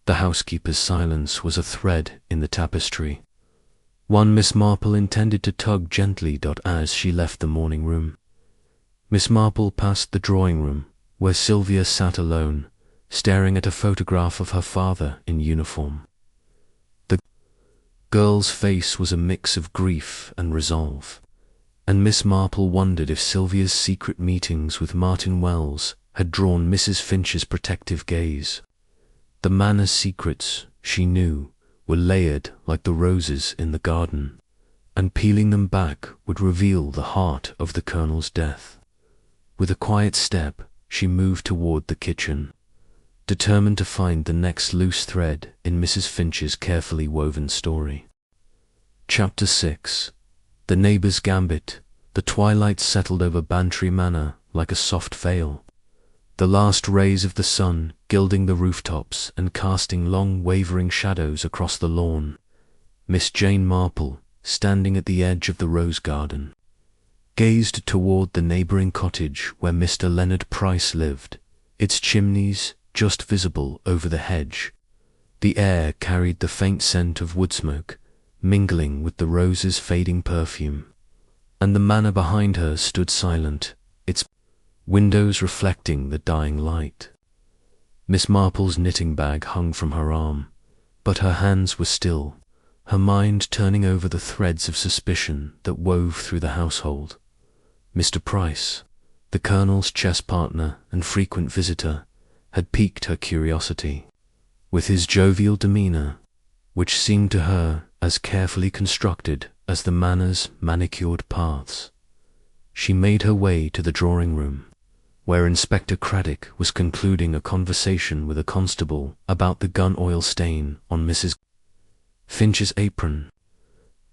The housekeeper's silence was a thread in the tapestry, one Miss Marple intended to tug gently as she left the morning room. Miss Marple passed the drawing-room, where Sylvia sat alone, staring at a photograph of her father in uniform. The girl's face was a mix of grief and resolve, and Miss Marple wondered if Sylvia's secret meetings with Martin Wells had drawn Mrs. Finch's protective gaze. The Manor's secrets, she knew, were layered like the roses in the garden, and peeling them back would reveal the heart of the Colonel's death. With a quiet step, she moved toward the kitchen, determined to find the next loose thread in Mrs. Finch's carefully woven story. Chapter 6. The Neighbour's Gambit. The twilight settled over Bantry Manor like a soft veil, the last rays of the sun gilding the rooftops and casting long wavering shadows across the lawn. Miss Jane Marple, standing at the edge of the rose garden, gazed toward the neighbouring cottage where Mr. Leonard Price lived, its chimneys just visible over the hedge. The air carried the faint scent of wood smoke, mingling with the rose's fading perfume, and the manor behind her stood silent, its windows reflecting the dying light. Miss Marple's knitting bag hung from her arm, but her hands were still, her mind turning over the threads of suspicion that wove through the household. Mr. Price, the Colonel's chess partner and frequent visitor, had piqued her curiosity. With his jovial demeanor, which seemed to her as carefully constructed as the Manor's manicured paths, she made her way to the drawing-room, where Inspector Craddock was concluding a conversation with a constable about the gun oil stain on Mrs. Finch's apron.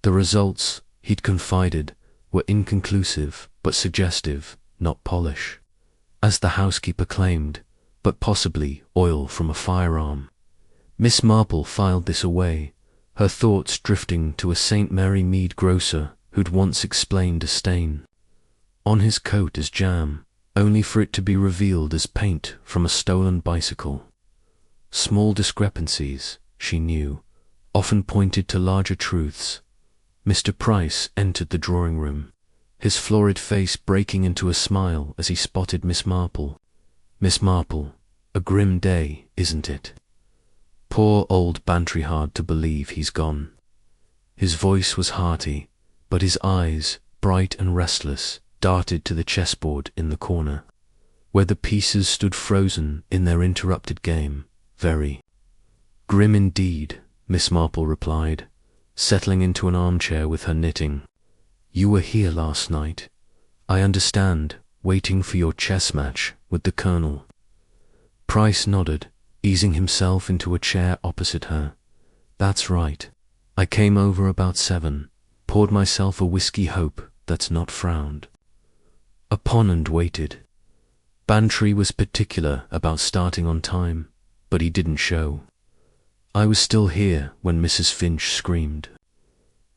The results, he'd confided, were inconclusive but suggestive, not polish, as the housekeeper claimed, but possibly oil from a firearm. Miss Marple filed this away, her thoughts drifting to a St. Mary Mead grocer who'd once explained a stain on his coat as jam, only for it to be revealed as paint from a stolen bicycle. Small discrepancies, she knew, often pointed to larger truths. Mr. Price entered the drawing-room, his florid face breaking into a smile as he spotted Miss Marple. Miss Marple, a grim day, isn't it? Poor old Bantry, hard to believe he's gone. His voice was hearty, but his eyes, bright and restless, darted to the chessboard in the corner, where the pieces stood frozen in their interrupted game. Very grim indeed, Miss Marple replied, settling into an armchair with her knitting. You were here last night, I understand, waiting for your chess match with the Colonel. Price nodded, easing himself into a chair opposite her. That's right. I came over about 7, poured myself a whiskey hope that's not frowned upon and waited. Bantry was particular about starting on time, but he didn't show. I was still here when Mrs. Finch screamed.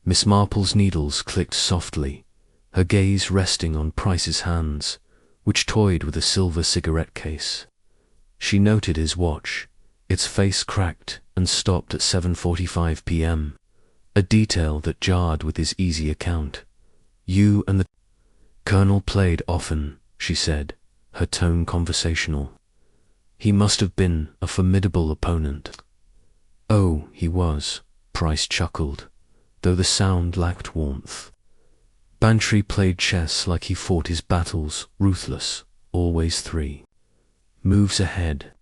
Miss Marple's needles clicked softly, her gaze resting on Price's hands, which toyed with a silver cigarette case. She noted his watch, Its face cracked and stopped at 7:45 p.m., a detail that jarred with his easy account. You and the Colonel played often, she said, her tone conversational. He must have been a formidable opponent. Oh, he was, Price chuckled, though the sound lacked warmth. Bantry played chess like he fought his battles, ruthless, always 3 moves ahead.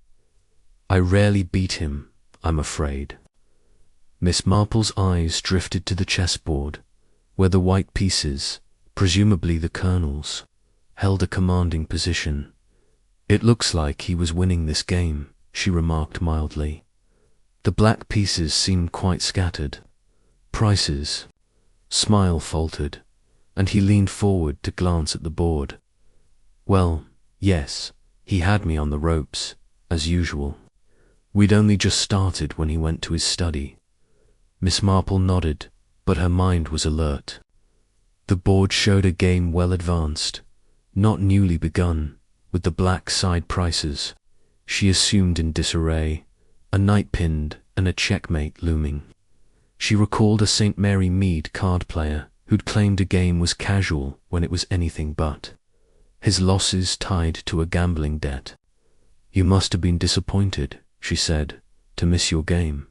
I rarely beat him, I'm afraid. Miss Marple's eyes drifted to the chessboard, where the white pieces, presumably the Colonel's, held a commanding position. It looks like he was winning this game, she remarked mildly. The black pieces seemed quite scattered. Price's smile faltered, and he leaned forward to glance at the board. Well, yes, he had me on the ropes, as usual. We'd only just started when he went to his study. Miss Marple nodded, but her mind was alert. The board showed a game well advanced, not newly begun, with the black side prices, she assumed in disarray, a knight pinned and a checkmate looming. She recalled a St. Mary Mead card player who'd claimed a game was casual when it was anything but. His losses tied to a gambling debt. You must have been disappointed, she said, to miss your game.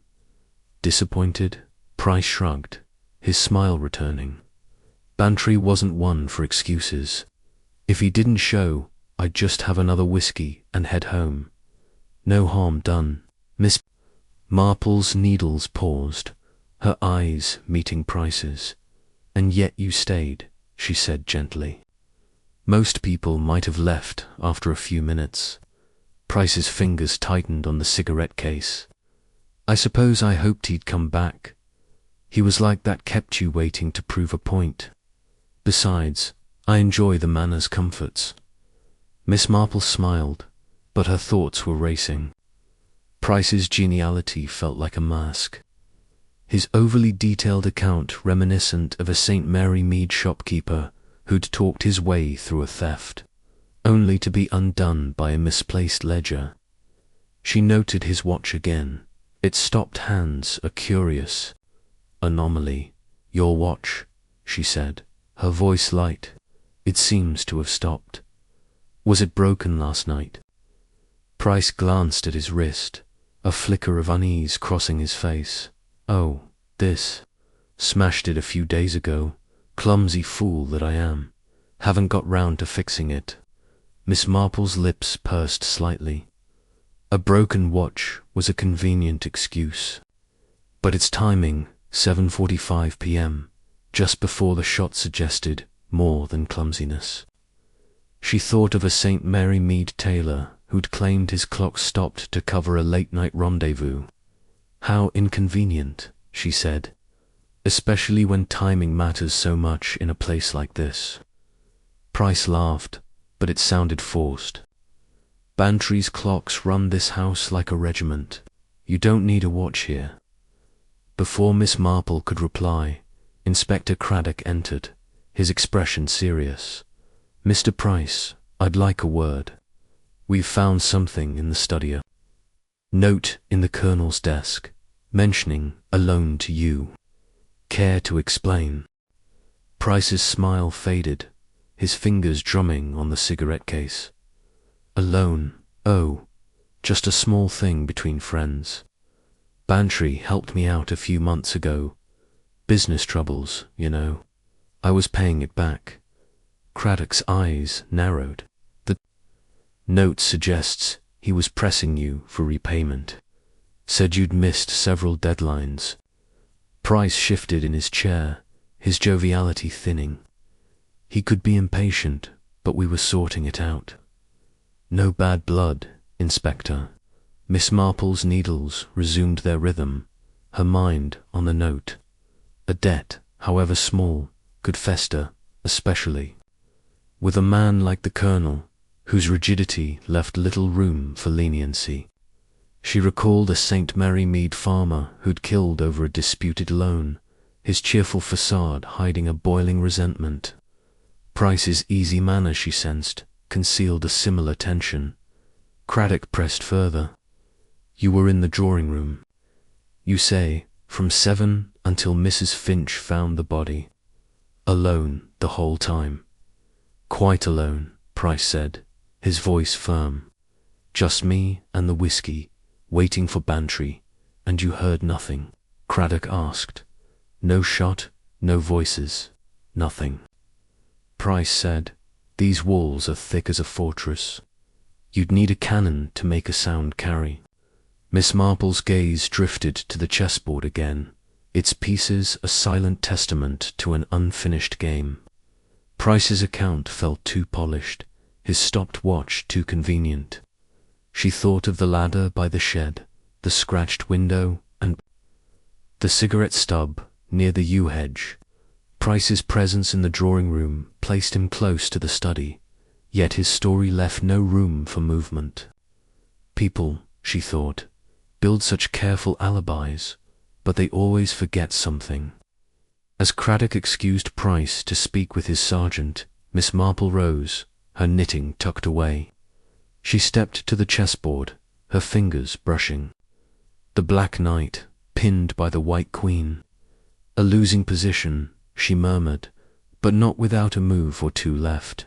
Disappointed? Price shrugged, his smile returning. Bantry wasn't one for excuses. If he didn't show, I'd just have another whiskey and head home. No harm done. Miss Marple's needles paused, her eyes meeting Price's. And yet you stayed, she said gently. Most people might have left after a few minutes. Price's fingers tightened on the cigarette case. I suppose I hoped he'd come back. He was like that kept you waiting to prove a point. Besides, I enjoy the manor's comforts. Miss Marple smiled, but her thoughts were racing. Price's geniality felt like a mask. His overly detailed account reminiscent of a St. Mary Mead shopkeeper who'd talked his way through a theft, only to be undone by a misplaced ledger. She noted his watch again. Its stopped hands, a curious anomaly. Your watch, she said, her voice light. It seems to have stopped. Was it broken last night? Price glanced at his wrist, a flicker of unease crossing his face. Oh, this. Smashed it a few days ago. Clumsy fool that I am. Haven't got round to fixing it. Miss Marple's lips pursed slightly. A broken watch was a convenient excuse. But its timing, 7:45 p.m., just before the shot suggested more than clumsiness. She thought of a St. Mary Mead tailor who'd claimed his clock stopped to cover a late-night rendezvous. How inconvenient, she said, especially when timing matters so much in a place like this. Price laughed, but it sounded forced. Bantry's clocks run this house like a regiment. You don't need a watch here. Before Miss Marple could reply, Inspector Craddock entered, his expression serious. Mr. Price, I'd like a word. We've found something in the study. A note in the Colonel's desk, mentioning a loan to you. Care to explain? Price's smile faded, his fingers drumming on the cigarette case. A loan, oh, just a small thing between friends. Bantry helped me out a few months ago. Business troubles, you know. I was paying it back. Craddock's eyes narrowed. The note suggests he was pressing you for repayment. Said you'd missed several deadlines. Price shifted in his chair, his joviality thinning. He could be impatient, but we were sorting it out. No bad blood, Inspector. Miss Marple's needles resumed their rhythm, her mind on the note. A debt, however small, could fester, especially with a man like the Colonel, whose rigidity left little room for leniency. She recalled a St. Mary Mead farmer who'd killed over a disputed loan, his cheerful facade hiding a boiling resentment. Price's easy manner, she sensed, concealed a similar tension. Craddock pressed further. You were in the drawing room. You say, from 7 until Mrs. Finch found the body. Alone the whole time. Quite alone, Price said, his voice firm. Just me and the whiskey, waiting for Bantry, and you heard nothing? Craddock asked. No shot, no voices, nothing. Price said, these walls are thick as a fortress. You'd need a cannon to make a sound carry. Miss Marple's gaze drifted to the chessboard again, its pieces a silent testament to an unfinished game. Price's account felt too polished, his stopped watch too convenient. She thought of the ladder by the shed, the scratched window, and the cigarette stub near the yew hedge. Price's presence in the drawing room placed him close to the study, yet his story left no room for movement. People, she thought, build such careful alibis, but they always forget something. As Craddock excused Price to speak with his sergeant, Miss Marple rose, her knitting tucked away. She stepped to the chessboard, her fingers brushing. The black knight, pinned by the white queen. A losing position, she murmured, but not without a move or two left.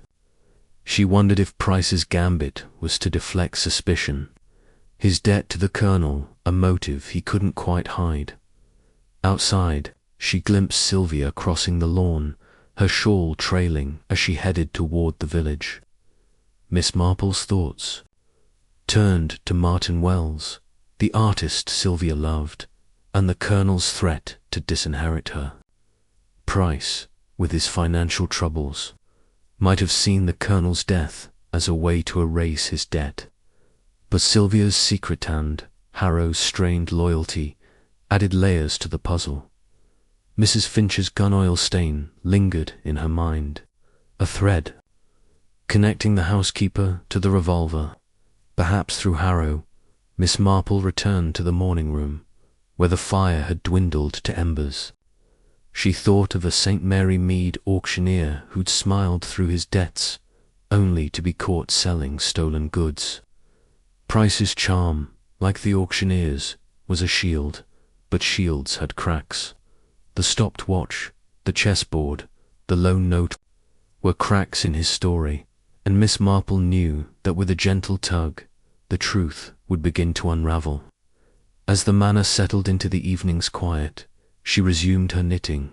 She wondered if Price's gambit was to deflect suspicion. His debt to the colonel, a motive he couldn't quite hide. Outside, she glimpsed Sylvia crossing the lawn, her shawl trailing as she headed toward the village. Miss Marple's thoughts turned to Martin Wells, the artist Sylvia loved, and the colonel's threat to disinherit her. Price, with his financial troubles, might have seen the colonel's death as a way to erase his debt. But Sylvia's secret hand, Harrow's strained loyalty, added layers to the puzzle. Mrs. Finch's gun oil stain lingered in her mind, a thread, connecting the housekeeper to the revolver. Perhaps through Harrow, Miss Marple returned to the morning room, where the fire had dwindled to embers. She thought of a St. Mary Mead auctioneer who'd smiled through his debts, only to be caught selling stolen goods. Price's charm, like the auctioneer's, was a shield, but shields had cracks. The stopped watch, the chessboard, the lone note were cracks in his story, and Miss Marple knew that with a gentle tug, the truth would begin to unravel. As the manor settled into the evening's quiet, she resumed her knitting,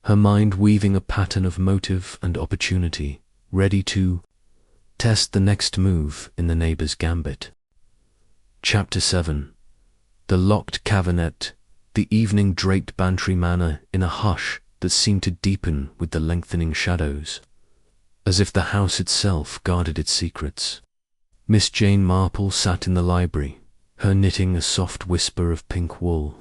her mind weaving a pattern of motive and opportunity, ready to test the next move in the neighbour's gambit. Chapter 7. The locked cabinet. The evening draped Bantry Manor in a hush that seemed to deepen with the lengthening shadows, as if the house itself guarded its secrets. Miss Jane Marple sat in the library, her knitting a soft whisper of pink wool.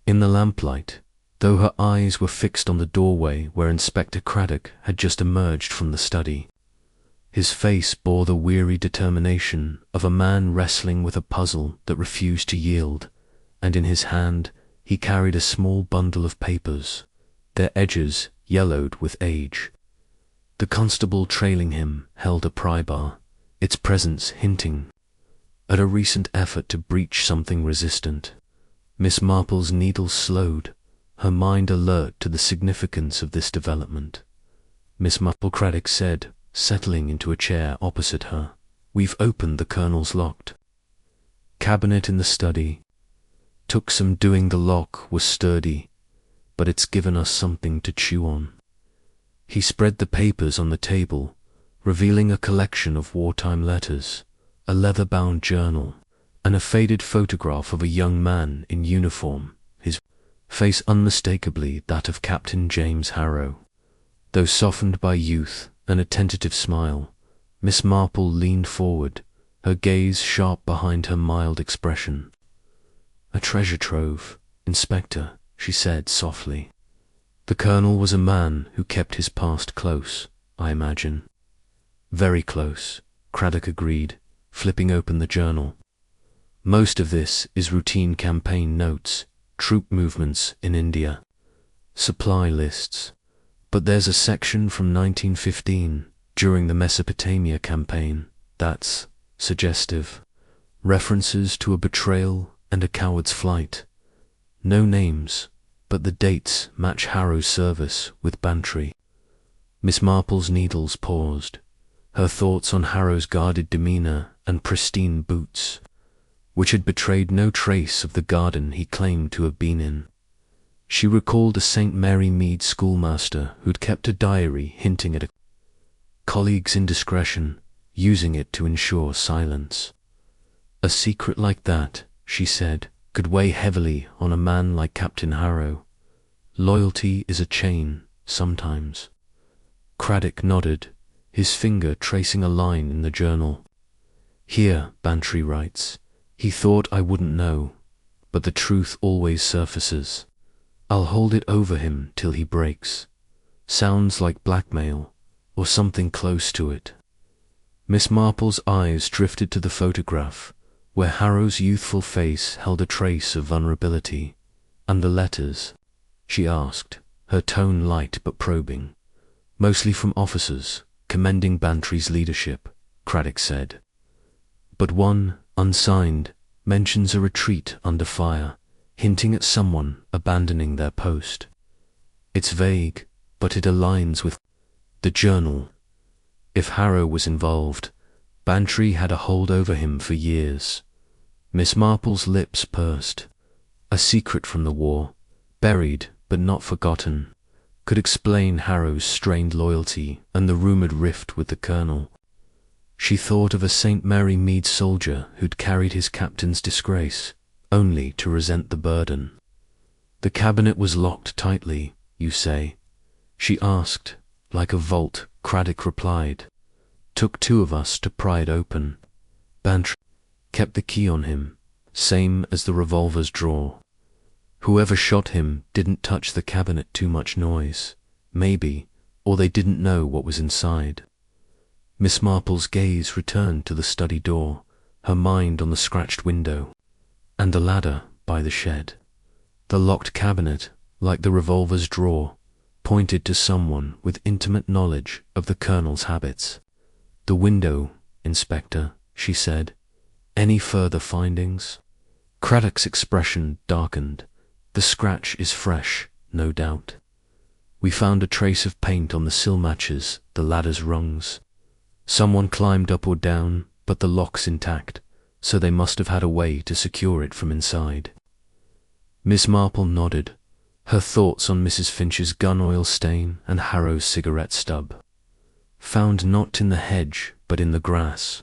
In the lamplight, though her eyes were fixed on the doorway where Inspector Craddock had just emerged from the study, his face bore the weary determination of a man wrestling with a puzzle that refused to yield, and in his hand he carried a small bundle of papers, their edges yellowed with age. The constable trailing him held a pry-bar, its presence hinting at a recent effort to breach something resistant. Miss Marple's needle slowed, her mind alert to the significance of this development. Miss Marple, Craddock said, settling into a chair opposite her. We've opened the colonel's locked cabinet in the study. Took some doing. The lock was sturdy, but it's given us something to chew on. He spread the papers on the table, revealing a collection of wartime letters, a leather-bound journal, and a faded photograph of a young man in uniform, his face unmistakably that of Captain James Harrow. Though softened by youth and a tentative smile, Miss Marple leaned forward, her gaze sharp behind her mild expression. A treasure trove, Inspector, she said softly. The colonel was a man who kept his past close, I imagine. Very close, Craddock agreed, flipping open the journal. Most of this is routine campaign notes, troop movements in India, supply lists. But there's a section from 1915, during the Mesopotamia campaign, that's suggestive. references to a betrayal and a coward's flight. No names, but the dates match Harrow's service with Bantry. Miss Marple's needles paused, her thoughts on Harrow's guarded demeanor and pristine boots, which had betrayed no trace of the garden he claimed to have been in. She recalled a St. Mary Mead schoolmaster who'd kept a diary hinting at a colleague's indiscretion, using it to ensure silence. A secret like that, she said, could weigh heavily on a man like Captain Harrow. Loyalty is a chain, sometimes. Craddock nodded, his finger tracing a line in the journal. Here, Bantry writes, he thought I wouldn't know, but the truth always surfaces. I'll hold it over him till he breaks. Sounds like blackmail, or something close to it. Miss Marple's eyes drifted to the photograph, where Harrow's youthful face held a trace of vulnerability. And the letters? She asked, her tone light but probing. Mostly from officers, commending Bantry's leadership, Craddock said. But one, unsigned, mentions a retreat under fire, hinting at someone abandoning their post. It's vague, but it aligns with the journal. If Harrow was involved, Bantry had a hold over him for years. Miss Marple's lips pursed. A secret from the war, buried but not forgotten, could explain Harrow's strained loyalty and the rumoured rift with the colonel. She thought of a St. Mary Mead soldier who'd carried his captain's disgrace, only to resent the burden. The cabinet was locked tightly, you say? She asked. Like a vault, Craddock replied. Took 2 of us to pry it open. Bantry kept the key on him, same as the revolver's drawer. Whoever shot him didn't touch the cabinet too much noise, maybe, or they didn't know what was inside. Miss Marple's gaze returned to the study door, her mind on the scratched window, and the ladder by the shed. The locked cabinet, like the revolver's drawer, pointed to someone with intimate knowledge of the colonel's habits. The window, Inspector, she said. Any further findings? Craddock's expression darkened. The scratch is fresh, no doubt. We found a trace of paint on the sill matches, the ladder's rungs. Someone climbed up or down, but the lock's intact, so they must have had a way to secure it from inside. Miss Marple nodded, her thoughts on Mrs. Finch's gun oil stain and Harrow's cigarette stub. Found not in the hedge, but in the grass.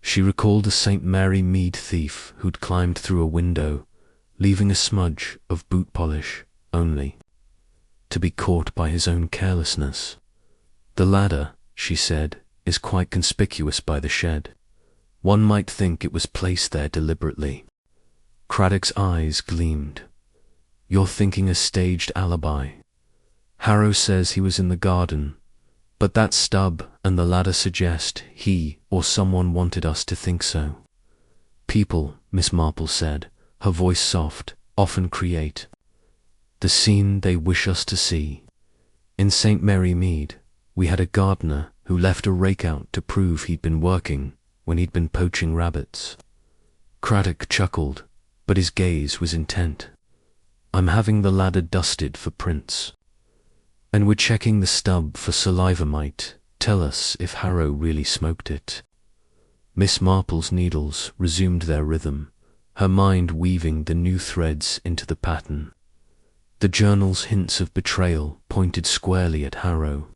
She recalled a St. Mary Mead thief who'd climbed through a window, leaving a smudge of boot polish only, to be caught by his own carelessness. The ladder, she said, is quite conspicuous by the shed. One might think it was placed there deliberately. Craddock's eyes gleamed. You're thinking a staged alibi. Harrow says he was in the garden, but that stub and the ladder suggest he or someone wanted us to think so. People, Miss Marple said, her voice soft, often create the scene they wish us to see. In St. Mary Mead, we had a gardener who left a rake out to prove he'd been working when he'd been poaching rabbits. Craddock chuckled, but his gaze was intent. I'm having the ladder dusted for prints. And we're checking the stub for saliva might tell us if Harrow really smoked it. Miss Marple's needles resumed their rhythm, her mind weaving the new threads into the pattern. The journal's hints of betrayal pointed squarely at Harrow,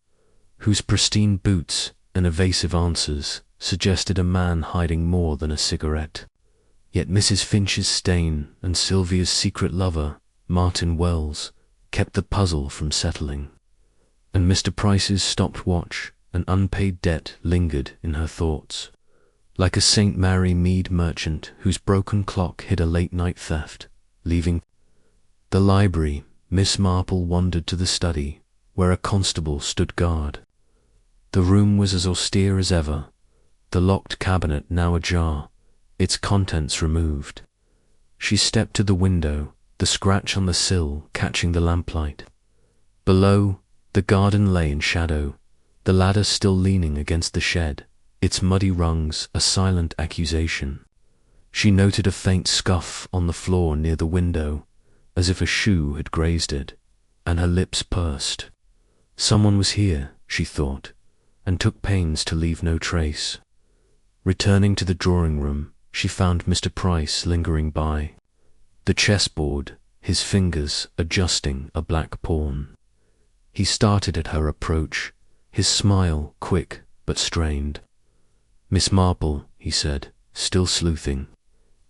whose pristine boots and evasive answers suggested a man hiding more than a cigarette. Yet Mrs. Finch's stain and Sylvia's secret lover, Martin Wells, kept the puzzle from settling. And Mr. Price's stopped watch and unpaid debt lingered in her thoughts, like a St. Mary Mead merchant whose broken clock hid a late-night theft, leaving the library. Miss Marple wandered to the study, where a constable stood guard. The room was as austere as ever, the locked cabinet now ajar, its contents removed. She stepped to the window, the scratch on the sill catching the lamplight. Below, the garden lay in shadow, the ladder still leaning against the shed, its muddy rungs a silent accusation. She noted a faint scuff on the floor near the window, as if a shoe had grazed it, and her lips pursed. Someone was here, she thought, and took pains to leave no trace. Returning to the drawing room, she found Mr. Price lingering by the chessboard, his fingers adjusting a black pawn. He started at her approach, his smile quick but strained. "Miss Marple," he said, still sleuthing,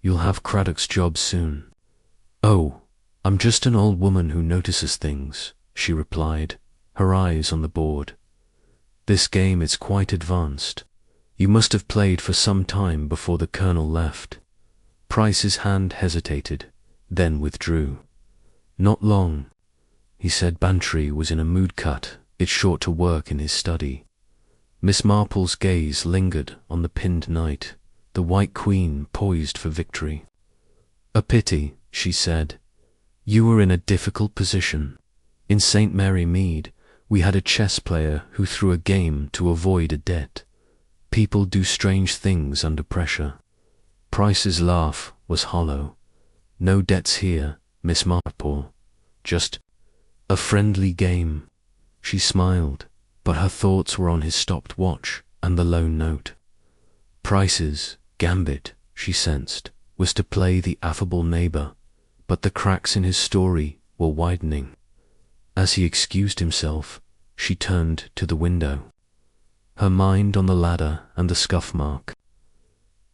"you'll have Craddock's job soon." "Oh, I'm just an old woman who notices things," she replied, her eyes on the board. "This game is quite advanced. You must have played for some time before the Colonel left." Price's hand hesitated, then withdrew. "Not long." He said Bantry was in a mood cut, it's short to work in his study. Miss Marple's gaze lingered on the pinned knight, the white queen poised for victory. "A pity," she said. "You were in a difficult position. In St. Mary Mead, we had a chess player who threw a game to avoid a debt. People do strange things under pressure." Price's laugh was hollow. "No debts here, Miss Marple. Just a friendly game." She smiled, but her thoughts were on his stopped watch and the lone note. Price's gambit, she sensed, was to play the affable neighbour, but the cracks in his story were widening. As he excused himself, she turned to the window, her mind on the ladder and the scuff mark.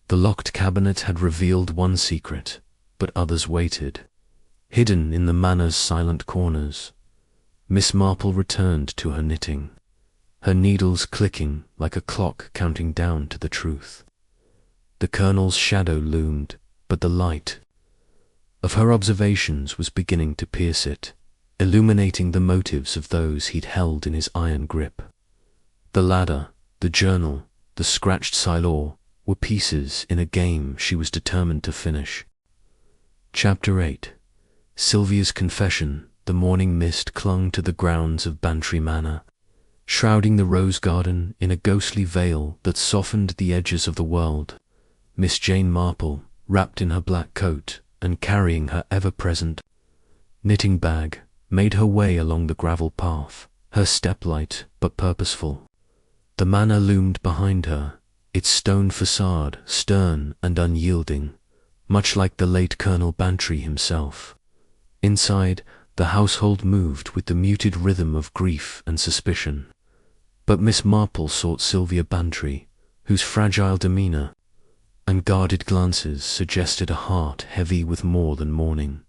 The locked cabinet had revealed one secret, but others waited, hidden in the manor's silent corners. Miss Marple returned to her knitting, her needles clicking like a clock counting down to the truth. The Colonel's shadow loomed, but the light of her observations was beginning to pierce it, illuminating the motives of those he'd held in his iron grip. The ladder, the journal, the scratched silor were pieces in a game she was determined to finish. Chapter 8. Sylvia's confession. The morning mist clung to the grounds of Bantry Manor, shrouding the rose garden in a ghostly veil that softened the edges of the world. Miss Jane Marple, wrapped in her black coat and carrying her ever-present knitting bag, made her way along the gravel path, her step light but purposeful. The manor loomed behind her, its stone facade stern and unyielding, much like the late Colonel Bantry himself. Inside, the household moved with the muted rhythm of grief and suspicion. But Miss Marple sought Sylvia Bantry, whose fragile demeanor and guarded glances suggested a heart heavy with more than mourning.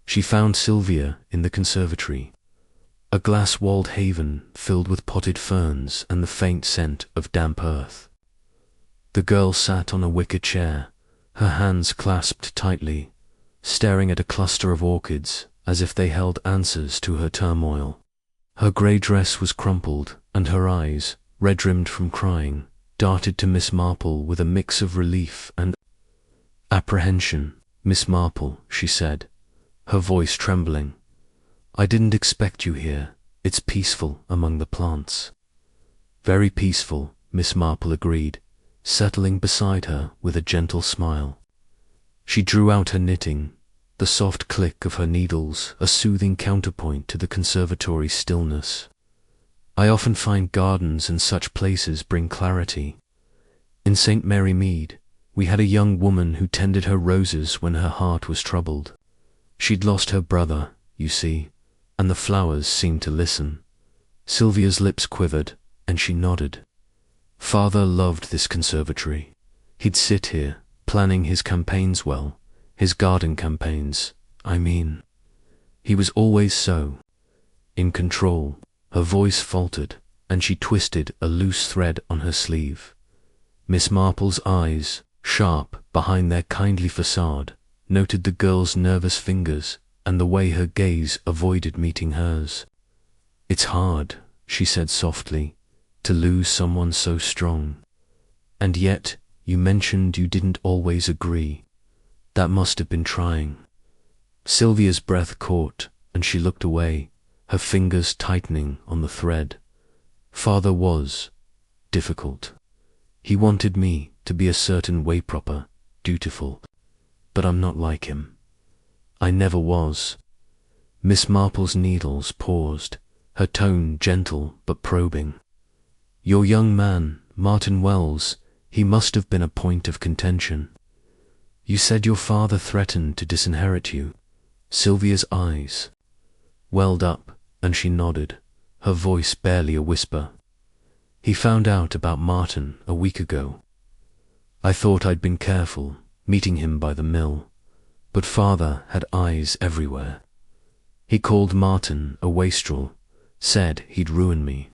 She found Sylvia in the conservatory, a glass-walled haven filled with potted ferns and the faint scent of damp earth. The girl sat on a wicker chair, her hands clasped tightly, staring at a cluster of orchids as if they held answers to her turmoil. Her grey dress was crumpled, and her eyes, red-rimmed from crying, darted to Miss Marple with a mix of relief and apprehension. "Miss Marple," she said, her voice trembling, "I didn't expect you here. It's peaceful among the plants." "Very peaceful," Miss Marple agreed, settling beside her with a gentle smile. She drew out her knitting, the soft click of her needles a soothing counterpoint to the conservatory stillness. "I often find gardens and such places bring clarity. In St. Mary Mead, we had a young woman who tended her roses when her heart was troubled. She'd lost her brother, you see, and the flowers seemed to listen." Sylvia's lips quivered, and she nodded. "Father loved this conservatory. He'd sit here, planning his campaigns well, his garden campaigns, I mean. He was always so in control." Her voice faltered, and she twisted a loose thread on her sleeve. Miss Marple's eyes, sharp behind their kindly facade, noted the girl's nervous fingers and the way her gaze avoided meeting hers. "It's hard," she said softly, "to lose someone so strong. And yet, you mentioned you didn't always agree. That must have been trying." Sylvia's breath caught, and she looked away, her fingers tightening on the thread. "Father was difficult. He wanted me to be a certain way proper, dutiful. But I'm not like him. I never was. Miss Marple's needles paused, her tone gentle but probing. Your young man, Martin Wells, he must have been a point of contention. You said your father threatened to disinherit you. Sylvia's eyes welled up, and she nodded, her voice barely a whisper. He found out about Martin a week ago. I thought I'd been careful, meeting him by the mill, but father had eyes everywhere. He called Martin a wastrel, said he'd ruin me.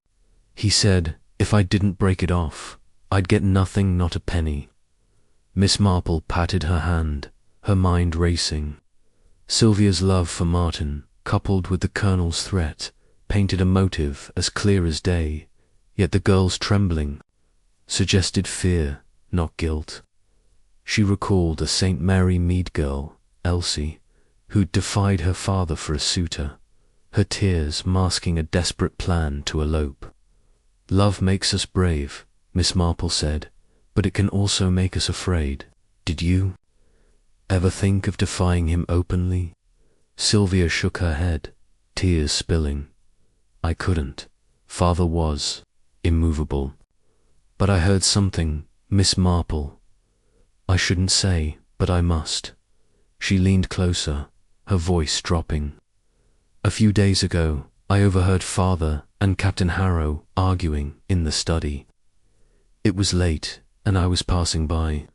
He said if I didn't break it off, I'd get nothing, not a penny. Miss Marple patted her hand, her mind racing. Sylvia's love for Martin, coupled with the Colonel's threat, painted a motive as clear as day, yet the girl's trembling suggested fear, not guilt. She recalled a St. Mary Mead girl, Elsie, who'd defied her father for a suitor, her tears masking a desperate plan to elope. Love makes us brave, Miss Marple said, but it can also make us afraid. Did you ever think of defying him openly? Sylvia shook her head, tears spilling. I couldn't. Father was immovable. But I heard something, Miss Marple. I shouldn't say, but I must. She leaned closer, her voice dropping. A few days ago, I overheard Father and Captain Harrow arguing in the study. It was late, and I was passing by.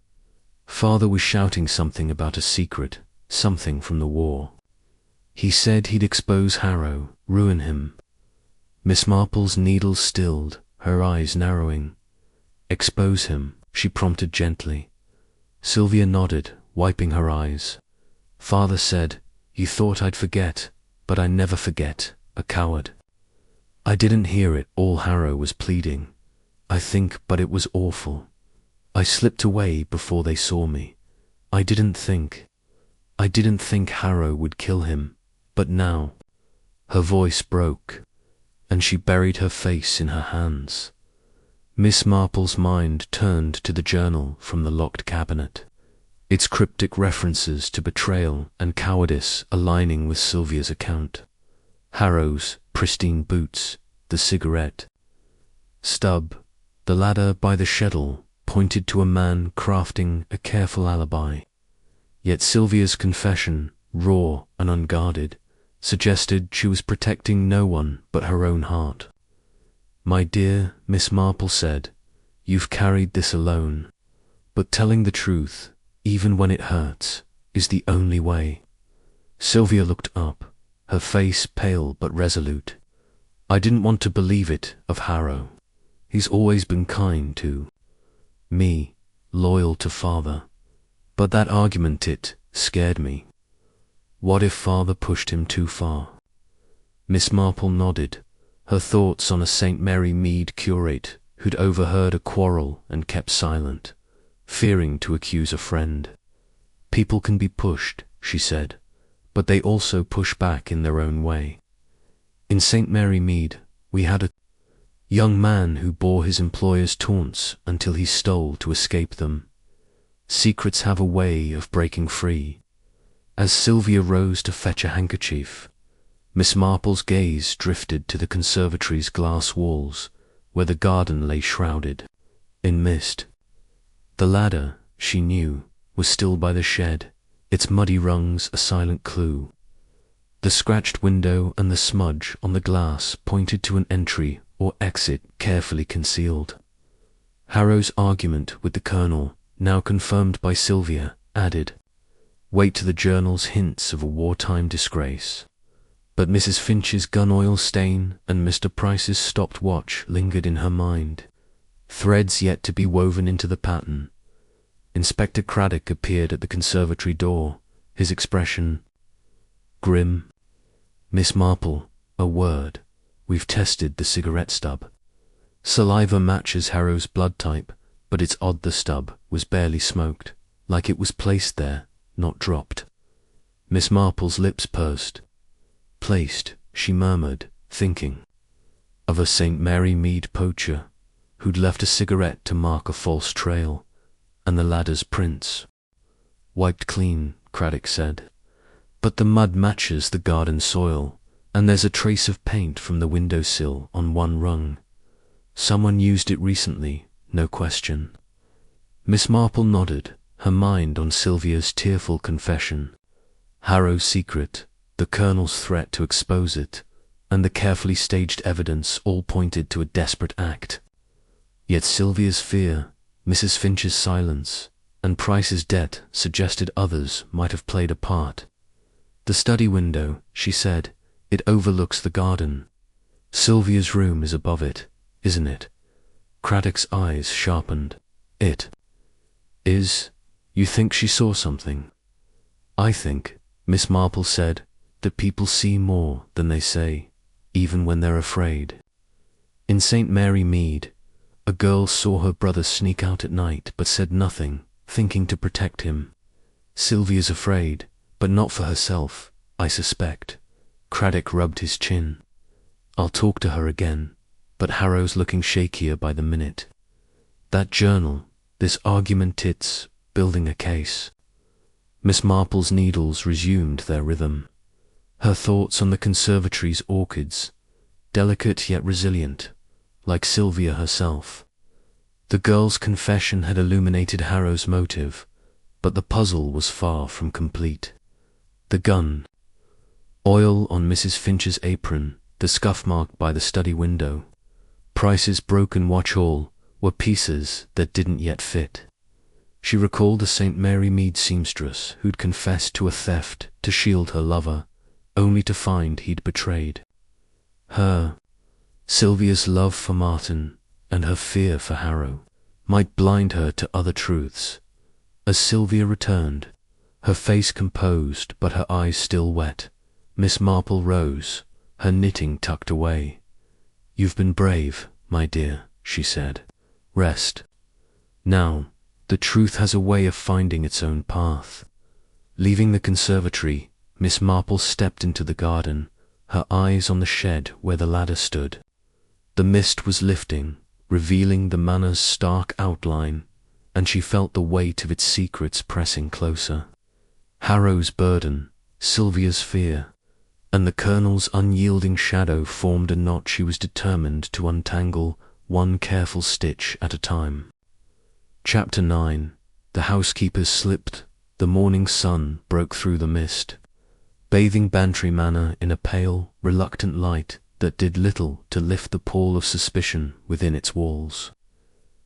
Father was shouting something about a secret, something from the war. He said he'd expose Harrow, ruin him. Miss Marple's needles stilled, her eyes narrowing. Expose him, she prompted gently. Sylvia nodded, wiping her eyes. Father said, you thought I'd forget, but I never forget, a coward. I didn't hear it all Harrow was pleading. I think, but it was awful. I slipped away before they saw me. I didn't think Harrow would kill him, but now. Her voice broke, and she buried her face in her hands. Miss Marple's mind turned to the journal from the locked cabinet, its cryptic references to betrayal and cowardice aligning with Sylvia's account. Harrow's pristine boots, the cigarette stub, the ladder by the schedule pointed to a man crafting a careful alibi. Yet Sylvia's confession, raw and unguarded, suggested she was protecting no one but her own heart. My dear, Miss Marple said, you've carried this alone, but telling the truth, even when it hurts, is the only way. Sylvia looked up, her face pale but resolute. I didn't want to believe it of Harrow. He's always been kind to me, loyal to Father. But that argument, it scared me. What if Father pushed him too far? Miss Marple nodded, her thoughts on a St. Mary Mead curate who'd overheard a quarrel and kept silent, fearing to accuse a friend. People can be pushed, she said, but they also push back in their own way. In St. Mary Mead, we had a young man who bore his employer's taunts until he stole to escape them. Secrets have a way of breaking free. As Sylvia rose to fetch a handkerchief, Miss Marple's gaze drifted to the conservatory's glass walls, where the garden lay shrouded in mist. The ladder, she knew, was still by the shed, its muddy rungs a silent clue. The scratched window and the smudge on the glass pointed to an entry or exit carefully concealed. Harrow's argument with the Colonel, now confirmed by Sylvia, added weight to the journal's hints of a wartime disgrace. But Mrs. Finch's gun oil stain and Mr. Price's stopped watch lingered in her mind, threads yet to be woven into the pattern. Inspector Craddock appeared at the conservatory door, his expression grim. Miss Marple, a word. We've tested the cigarette stub. Saliva matches Harrow's blood type, but it's odd the stub was barely smoked, like it was placed there, not dropped. Miss Marple's lips pursed. Placed, she murmured, thinking of a St. Mary Mead poacher who'd left a cigarette to mark a false trail, and the ladder's prints. Wiped clean, Craddock said. But the mud matches the garden soil, and there's a trace of paint from the windowsill on one rung. Someone used it recently, no question. Miss Marple nodded, her mind on Sylvia's tearful confession. Harrow's secret, the Colonel's threat to expose it, and the carefully staged evidence all pointed to a desperate act. Yet Sylvia's fear, Mrs. Finch's silence, and Price's debt suggested others might have played a part. The study window, she said, it overlooks the garden. Sylvia's room is above it, isn't it? Craddock's eyes sharpened. It is. You think she saw something? I think, Miss Marple said, that people see more than they say, even when they're afraid. In St. Mary Mead, a girl saw her brother sneak out at night but said nothing, thinking to protect him. Sylvia's afraid, but not for herself, I suspect. Craddock rubbed his chin. I'll talk to her again, but Harrow's looking shakier by the minute. That journal, this argument, it's building a case. Miss Marple's needles resumed their rhythm. Her thoughts on the conservatory's orchids, delicate yet resilient, like Sylvia herself. The girl's confession had illuminated Harrow's motive, but the puzzle was far from complete. The gun, oil on Mrs. Finch's apron, the scuff mark by the study window, Price's broken watch-all were pieces that didn't yet fit. She recalled a St. Mary Mead seamstress who'd confessed to a theft to shield her lover, only to find he'd betrayed her. Sylvia's love for Martin and her fear for Harrow might blind her to other truths. As Sylvia returned, her face composed but her eyes still wet, Miss Marple rose, her knitting tucked away. You've been brave, my dear, she said. Rest. Now, the truth has a way of finding its own path. Leaving the conservatory, Miss Marple stepped into the garden, her eyes on the shed where the ladder stood. The mist was lifting, revealing the manor's stark outline, and she felt the weight of its secrets pressing closer. Harrow's burden, Sylvia's fear, and the Colonel's unyielding shadow formed a knot she was determined to untangle, one careful stitch at a time. Chapter 9. The housekeepers slipped. The morning sun broke through the mist, bathing Bantry Manor in a pale, reluctant light that did little to lift the pall of suspicion within its walls.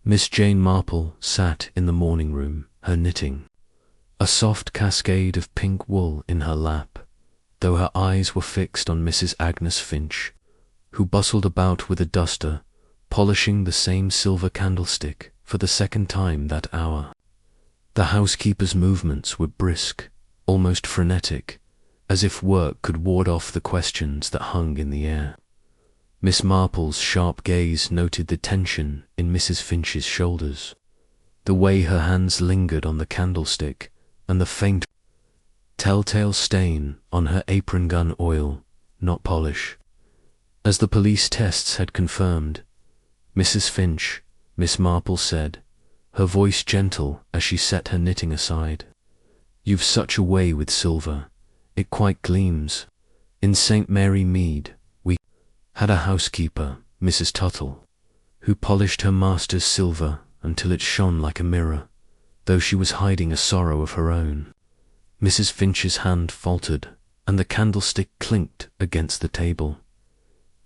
Miss Jane Marple sat in the morning room, her knitting, a soft cascade of pink wool in her lap, though her eyes were fixed on Mrs. Agnes Finch, who bustled about with a duster, polishing the same silver candlestick for the second time that hour. The housekeeper's movements were brisk, almost frenetic, as if work could ward off the questions that hung in the air. Miss Marple's sharp gaze noted the tension in Mrs. Finch's shoulders, the way her hands lingered on the candlestick, and the faint, telltale stain on her apron gun oil, not polish. As the police tests had confirmed, Mrs. Finch, Miss Marple said, her voice gentle as she set her knitting aside. You've such a way with silver, it quite gleams. In St. Mary Mead, we had a housekeeper, Mrs. Tuttle, who polished her master's silver until it shone like a mirror, though she was hiding a sorrow of her own. Mrs. Finch's hand faltered, and the candlestick clinked against the table.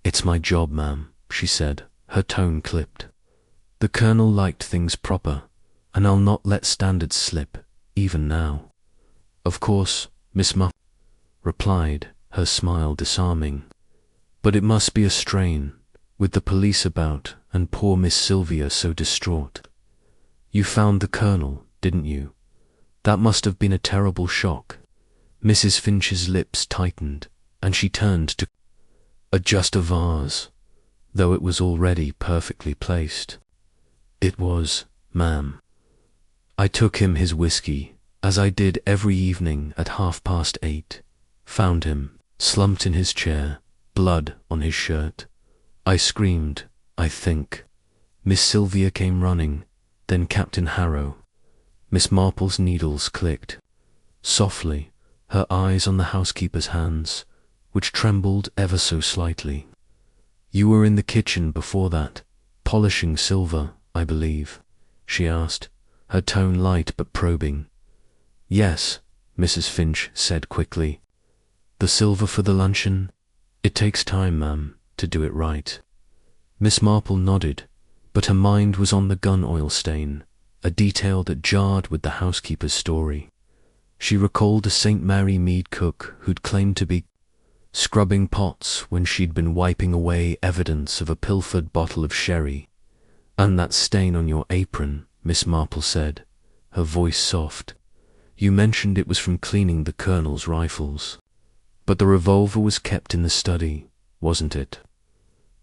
It's my job, ma'am, she said, her tone clipped. The Colonel liked things proper, and I'll not let standards slip, even now. Of course, Miss Marple replied, her smile disarming. But it must be a strain, with the police about and poor Miss Sylvia so distraught. You found the Colonel, didn't you? That must have been a terrible shock. Mrs. Finch's lips tightened, and she turned to adjust a vase, though it was already perfectly placed. It was, ma'am. I took him his whiskey, as I did every evening at 8:30. Found him, slumped in his chair, blood on his shirt. I screamed, I think. Miss Sylvia came running, then Captain Harrow. Miss Marple's needles clicked. softly, her eyes on the housekeeper's hands, which trembled ever so slightly. "You were in the kitchen before that, polishing silver, I believe?" she asked, her tone light but probing. "Yes," Mrs. Finch said quickly. "The silver for the luncheon? It takes time, ma'am, to do it right." Miss Marple nodded, but her mind was on the gun oil stain, a detail that jarred with the housekeeper's story. She recalled a St. Mary Mead cook who'd claimed to be scrubbing pots when she'd been wiping away evidence of a pilfered bottle of sherry. "And that stain on your apron," Miss Marple said, her voice soft. "You mentioned it was from cleaning the Colonel's rifles. But the revolver was kept in the study, wasn't it?"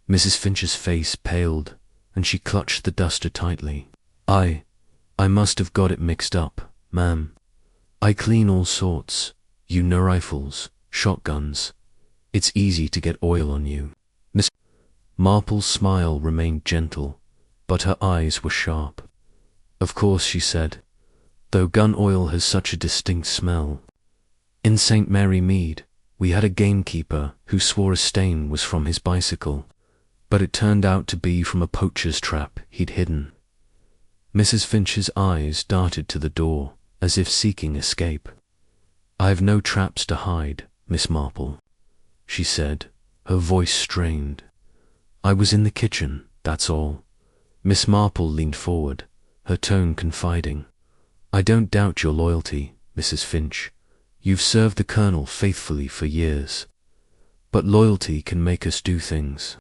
Mrs. Finch's face paled, and she clutched the duster tightly. I must have got it mixed up, ma'am. I clean all sorts, rifles, shotguns. It's easy to get oil on you." Miss Marple's smile remained gentle, but her eyes were sharp. "Of course," she said, "though gun oil has such a distinct smell. In St. Mary Mead, we had a gamekeeper who swore a stain was from his bicycle, but it turned out to be from a poacher's trap he'd hidden." Mrs. Finch's eyes darted to the door, as if seeking escape. "I've no traps to hide, Miss Marple," she said, her voice strained. "I was in the kitchen, that's all." Miss Marple leaned forward, her tone confiding. "I don't doubt your loyalty, Mrs. Finch. You've served the Colonel faithfully for years. But loyalty can make us do things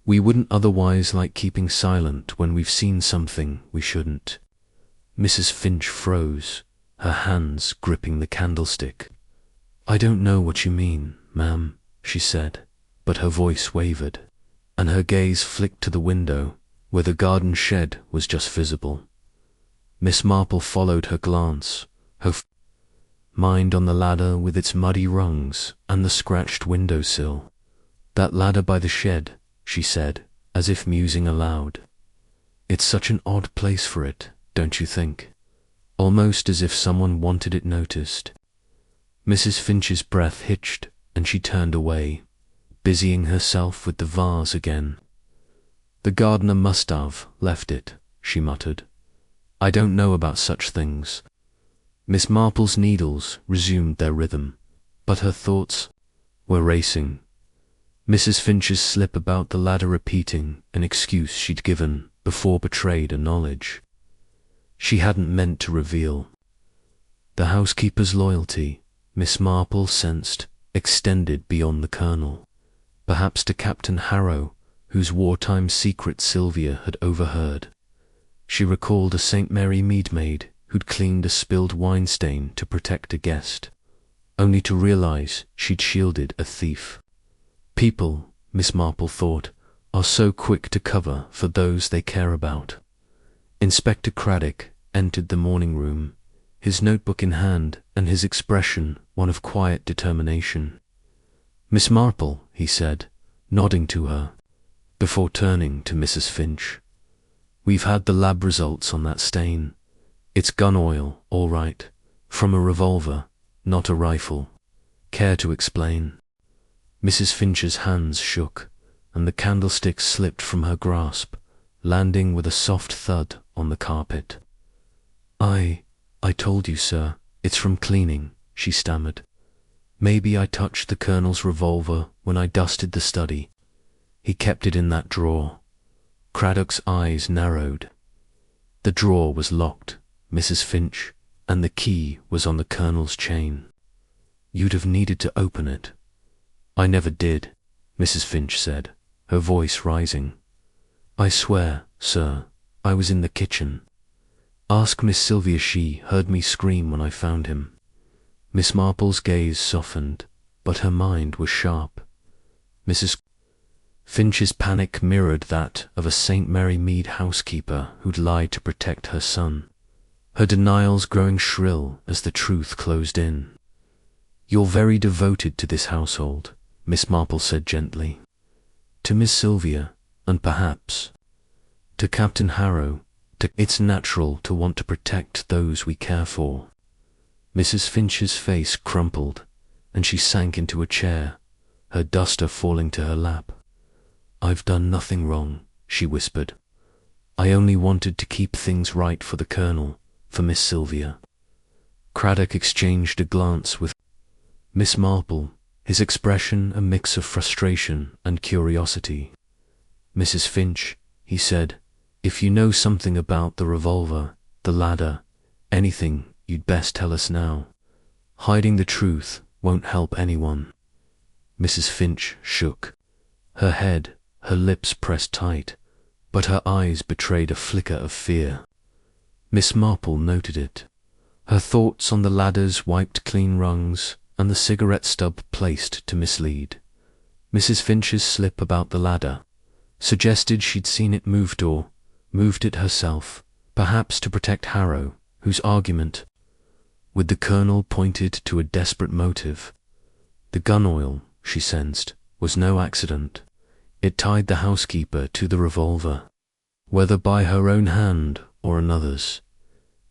we wouldn't otherwise, like keeping silent when we've seen something we shouldn't." Mrs. Finch froze, her hands gripping the candlestick. "I don't know what you mean, ma'am," she said, but her voice wavered, and her gaze flicked to the window, where the garden shed was just visible. Miss Marple followed her glance, her mind on the ladder with its muddy rungs and the scratched windowsill. "That ladder by the shed," she said, as if musing aloud. "It's such an odd place for it, don't you think? Almost as if someone wanted it noticed." Mrs. Finch's breath hitched, and she turned away, busying herself with the vase again. "The gardener must have left it," she muttered. "I don't know about such things." Miss Marple's needles resumed their rhythm, but her thoughts were racing. Mrs. Finch's slip about the ladder repeating an excuse she'd given before betrayed a knowledge she hadn't meant to reveal. The housekeeper's loyalty, Miss Marple sensed, extended beyond the Colonel, perhaps to Captain Harrow, whose wartime secret Sylvia had overheard. She recalled a St. Mary Mead maid who'd cleaned a spilled wine stain to protect a guest, only to realize she'd shielded a thief. People, Miss Marple thought, are so quick to cover for those they care about. Inspector Craddock entered the morning room, his notebook in hand and his expression one of quiet determination. "Miss Marple," he said, nodding to her, before turning to Mrs. Finch. "We've had the lab results on that stain. It's gun oil, all right, from a revolver, not a rifle. Care to explain?" Mrs. Finch's hands shook, and the candlestick slipped from her grasp, landing with a soft thud on the carpet. I told you, sir, it's from cleaning," she stammered. "Maybe I touched the Colonel's revolver when I dusted the study. He kept it in that drawer." Craddock's eyes narrowed. "The drawer was locked, Mrs. Finch, and the key was on the Colonel's chain. You'd have needed to open it." "I never did," Mrs. Finch said, her voice rising. "I swear, sir, I was in the kitchen. Ask Miss Sylvia, she heard me scream when I found him." Miss Marple's gaze softened, but her mind was sharp. Mrs. Finch's panic mirrored that of a St. Mary Mead housekeeper who'd lied to protect her son, her denials growing shrill as the truth closed in. "You're very devoted to this household," Miss Marple said gently. "To Miss Sylvia, and perhaps to Captain Harrow. It's natural to want to protect those we care for." Mrs. Finch's face crumpled, and she sank into a chair, her duster falling to her lap. "I've done nothing wrong," she whispered. "I only wanted to keep things right for the Colonel, for Miss Sylvia." Craddock exchanged a glance with Miss Marple, his expression a mix of frustration and curiosity. "Mrs. Finch," he said, "if you know something about the revolver, the ladder, anything, you'd best tell us now. Hiding the truth won't help anyone." Mrs. Finch shook. Her head, her lips pressed tight, but her eyes betrayed a flicker of fear. Miss Marple noted it. Her thoughts on the ladder's wiped clean rungs and the cigarette stub placed to mislead. Mrs. Finch's slip about the ladder suggested she'd seen it moved or moved it herself, perhaps to protect Harrow, whose argument with the Colonel pointed to a desperate motive. The gun oil, she sensed, was no accident. It tied the housekeeper to the revolver, whether by her own hand or another's.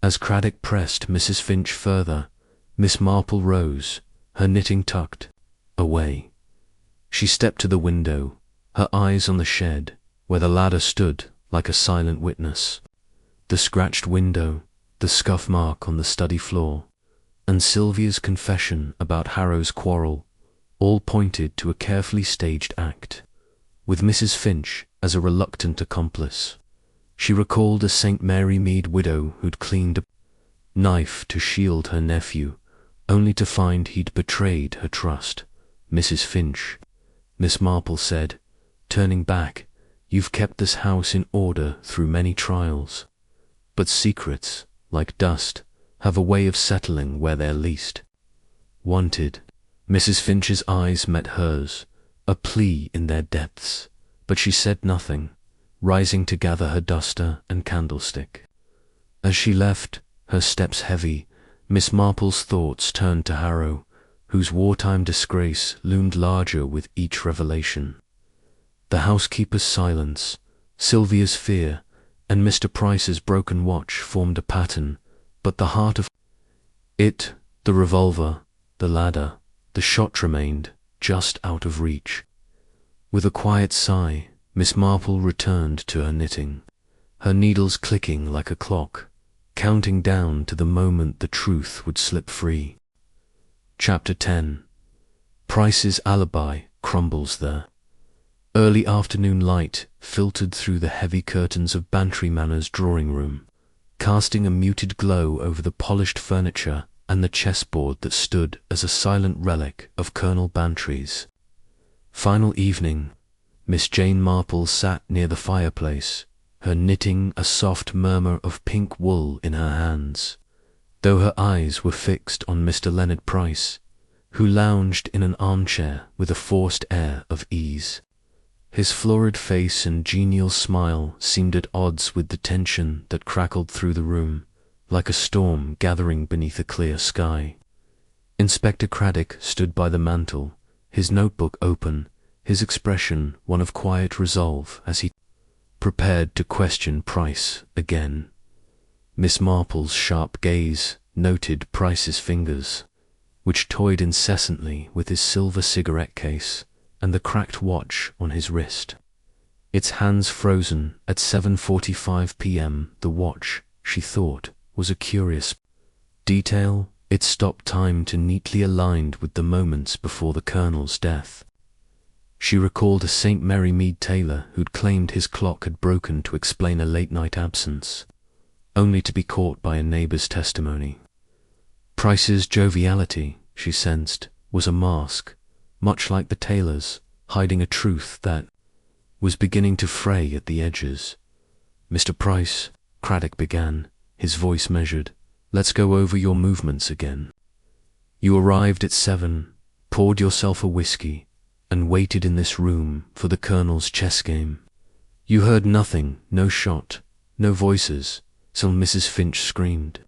As Craddock pressed Mrs. Finch further, Miss Marple rose, her knitting tucked away. She stepped to the window, her eyes on the shed, where the ladder stood like a silent witness. The scratched window, the scuff mark on the study floor, and Sylvia's confession about Harrow's quarrel all pointed to a carefully staged act, with Mrs. Finch as a reluctant accomplice. She recalled a St. Mary Mead widow who'd cleaned a knife to shield her nephew, only to find he'd betrayed her trust. "Mrs. Finch," Miss Marple said, turning back, "you've kept this house in order through many trials. But secrets, like dust, have a way of settling where they're least wanted." Mrs. Finch's eyes met hers, a plea in their depths, but she said nothing, rising to gather her duster and candlestick. As she left, her steps heavy, Miss Marple's thoughts turned to Harrow, whose wartime disgrace loomed larger with each revelation. The housekeeper's silence, Sylvia's fear, and Mr. Price's broken watch formed a pattern, but the heart of it, the revolver, the ladder, the shot remained just out of reach. With a quiet sigh, Miss Marple returned to her knitting, her needles clicking like a clock, counting down to the moment the truth would slip free. Chapter 10. Price's alibi crumbles there. Early afternoon light filtered through the heavy curtains of Bantry Manor's drawing room, casting a muted glow over the polished furniture and the chessboard that stood as a silent relic of Colonel Bantry's final evening. Miss Jane Marple sat near the fireplace, her knitting a soft murmur of pink wool in her hands, though her eyes were fixed on Mr. Leonard Price, who lounged in an armchair with a forced air of ease. His florid face and genial smile seemed at odds with the tension that crackled through the room, like a storm gathering beneath a clear sky. Inspector Craddock stood by the mantel, his notebook open, his expression one of quiet resolve as he prepared to question Price again. Miss Marple's sharp gaze noted Price's fingers, which toyed incessantly with his silver cigarette case and the cracked watch on his wrist. Its hands frozen at 7:45 p.m. The watch, she thought, was a curious detail, its stop time to neatly aligned with the moments before the Colonel's death. She recalled a St. Mary Mead tailor who'd claimed his clock had broken to explain a late-night absence, only to be caught by a neighbour's testimony. Price's joviality, she sensed, was a mask, much like the tailor's, hiding a truth that was beginning to fray at the edges. "Mr. Price," Craddock began, his voice measured, "let's go over your movements again. You arrived at 7, poured yourself a whiskey, and waited in this room for the Colonel's chess game. You heard nothing, no shot, no voices, till Mrs. Finch screamed."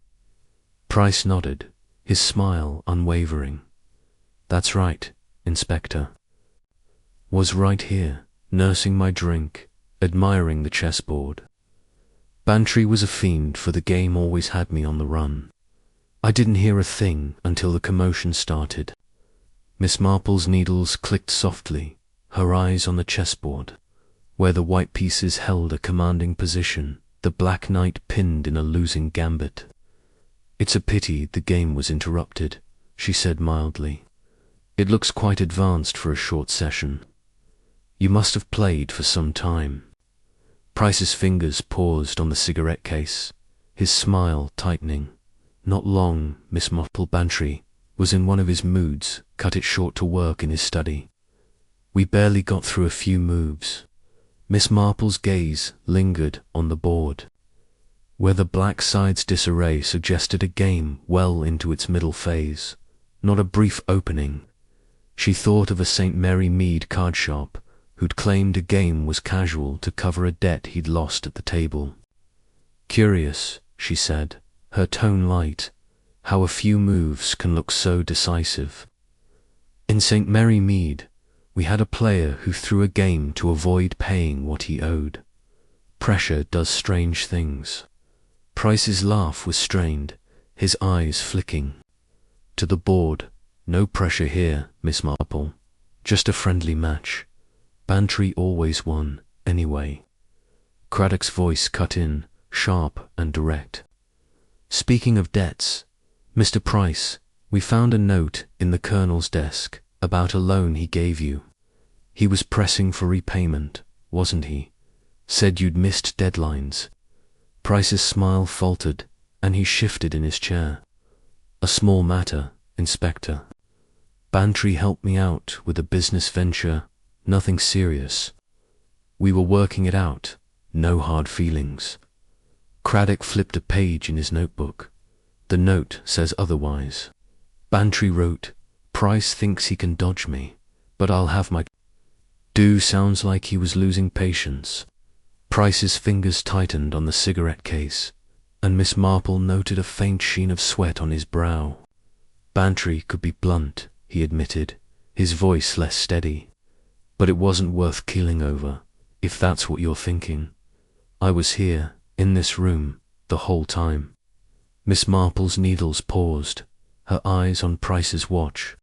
Price nodded, his smile unwavering. "That's right, Inspector. Was right here, nursing my drink, admiring the chessboard. Bantry was a fiend, for the game always had me on the run. I didn't hear a thing until the commotion started. Miss Marple's needles clicked softly, her eyes on the chessboard, where the white pieces held a commanding position, the black knight pinned in a losing gambit. "It's a pity the game was interrupted," she said mildly. "It looks quite advanced for a short session. You must have played for some time." Price's fingers paused on the cigarette case, his smile tightening. Not long, Miss Marple Bantry was in one of his moods, cut it short to work in his study. We barely got through a few moves. Miss Marple's gaze lingered on the board, where the black side's disarray suggested a game well into its middle phase, not a brief opening. She thought of a St. Mary Mead card shop who'd claimed a game was casual to cover a debt he'd lost at the table. "Curious," she said, her tone light, "how a few moves can look so decisive. In St. Mary Mead, we had a player who threw a game to avoid paying what he owed. Pressure does strange things." Price's laugh was strained, his eyes flicking. "To the board. No pressure here, Miss Marple. Just a friendly match. Bantry always won, anyway." Craddock's voice cut in, sharp and direct. "Speaking of debts, Mr. Price, we found a note in the Colonel's desk about a loan he gave you. He was pressing for repayment, wasn't he? Said you'd missed deadlines." Price's smile faltered, and he shifted in his chair. "A small matter, Inspector. Bantry helped me out with a business venture, nothing serious. We were working it out, no hard feelings." Craddock flipped a page in his notebook. "The note says otherwise. Bantry wrote, 'Price thinks he can dodge me, but I'll have my—'" "Do" sounds like he was losing patience. Price's fingers tightened on the cigarette case, and Miss Marple noted a faint sheen of sweat on his brow. "Bantry could be blunt," he admitted, his voice less steady. "But it wasn't worth keeling over, if that's what you're thinking. I was here, in this room, the whole time." Miss Marple's needles paused, her eyes on Price's watch.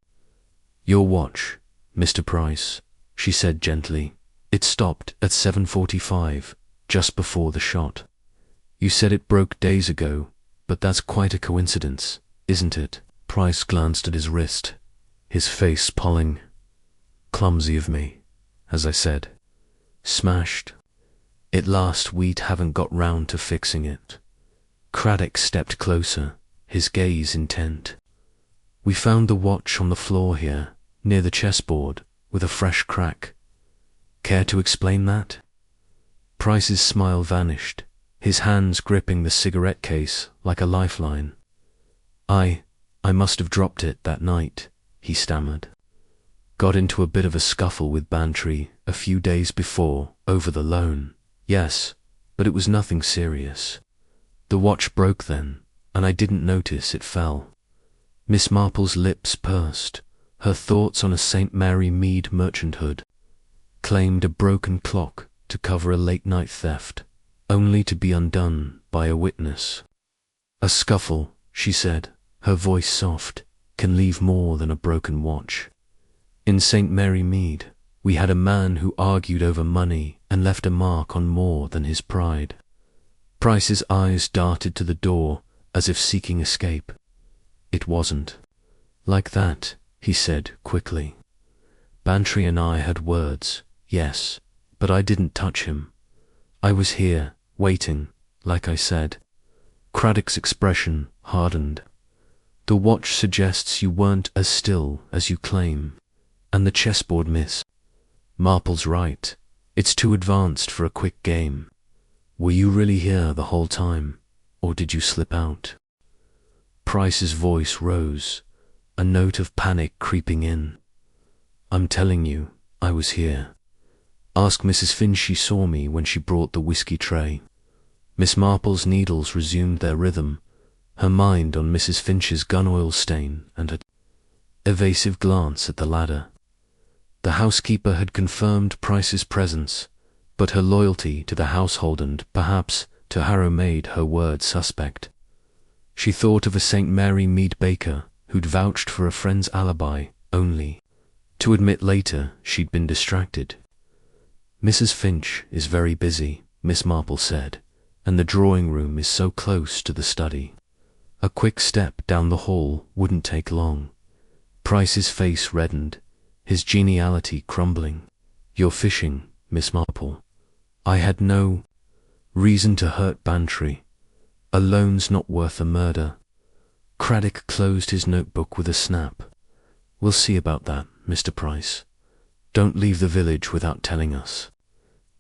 "Your watch, Mr. Price," she said gently. "It stopped at 7:45, just before the shot. You said it broke days ago, but that's quite a coincidence, isn't it?" Price glanced at his wrist, his face pulling. "Clumsy of me, as I said. Smashed. At last we haven't got round to fixing it." Craddock stepped closer, his gaze intent. "We found the watch on the floor here, near the chessboard, with a fresh crack. Care to explain that?" Price's smile vanished, his hands gripping the cigarette case like a lifeline. I must have dropped it that night," he stammered. "Got into a bit of a scuffle with Bantry a few days before over the loan. Yes, but it was nothing serious. The watch broke then, and I didn't notice it fell." Miss Marple's lips pursed, her thoughts on a St. Mary Mead merchant hood. Claimed a broken clock to cover a late-night theft, only to be undone by a witness. "A scuffle," she said, her voice soft, "can leave more than a broken watch. In St. Mary Mead, we had a man who argued over money and left a mark on more than his pride." Price's eyes darted to the door as if seeking escape. "It wasn't like that," he said quickly. "Bantry and I had words, yes, but I didn't touch him. I was here, waiting, like I said." Craddock's expression hardened. "The watch suggests you weren't as still as you claim. And the chessboard, Miss Marple's right. It's too advanced for a quick game. Were you really here the whole time, or did you slip out?" Price's voice rose, a note of panic creeping in. "I'm telling you, I was here. Ask Mrs. Finch, she saw me when she brought the whiskey tray." Miss Marple's needles resumed their rhythm, her mind on Mrs. Finch's gun oil stain and her evasive glance at the ladder. The housekeeper had confirmed Price's presence, but her loyalty to the household and, perhaps, to Harrow made her word suspect. She thought of a St. Mary Mead baker who'd vouched for a friend's alibi, only to admit later she'd been distracted. "Mrs. Finch is very busy," Miss Marple said, "and the drawing room is so close to the study. A quick step down the hall wouldn't take long." Price's face reddened, his geniality crumbling. "You're fishing, Miss Marple. I had no reason to hurt Bantry. A loan's not worth a murder." Craddock closed his notebook with a snap. "We'll see about that, Mr. Price. Don't leave the village without telling us."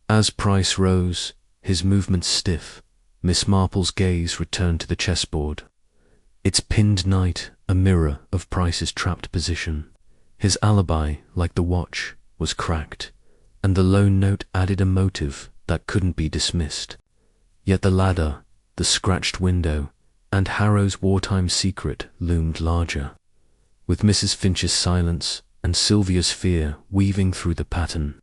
As Price rose, his movements stiff, Miss Marple's gaze returned to the chessboard. Its pinned knight, a mirror of Price's trapped position. His alibi, like the watch, was cracked, and the loan note added a motive that couldn't be dismissed. Yet the ladder, the scratched window, and Harrow's wartime secret loomed larger, with Mrs. Finch's silence and Sylvia's fear weaving through the pattern.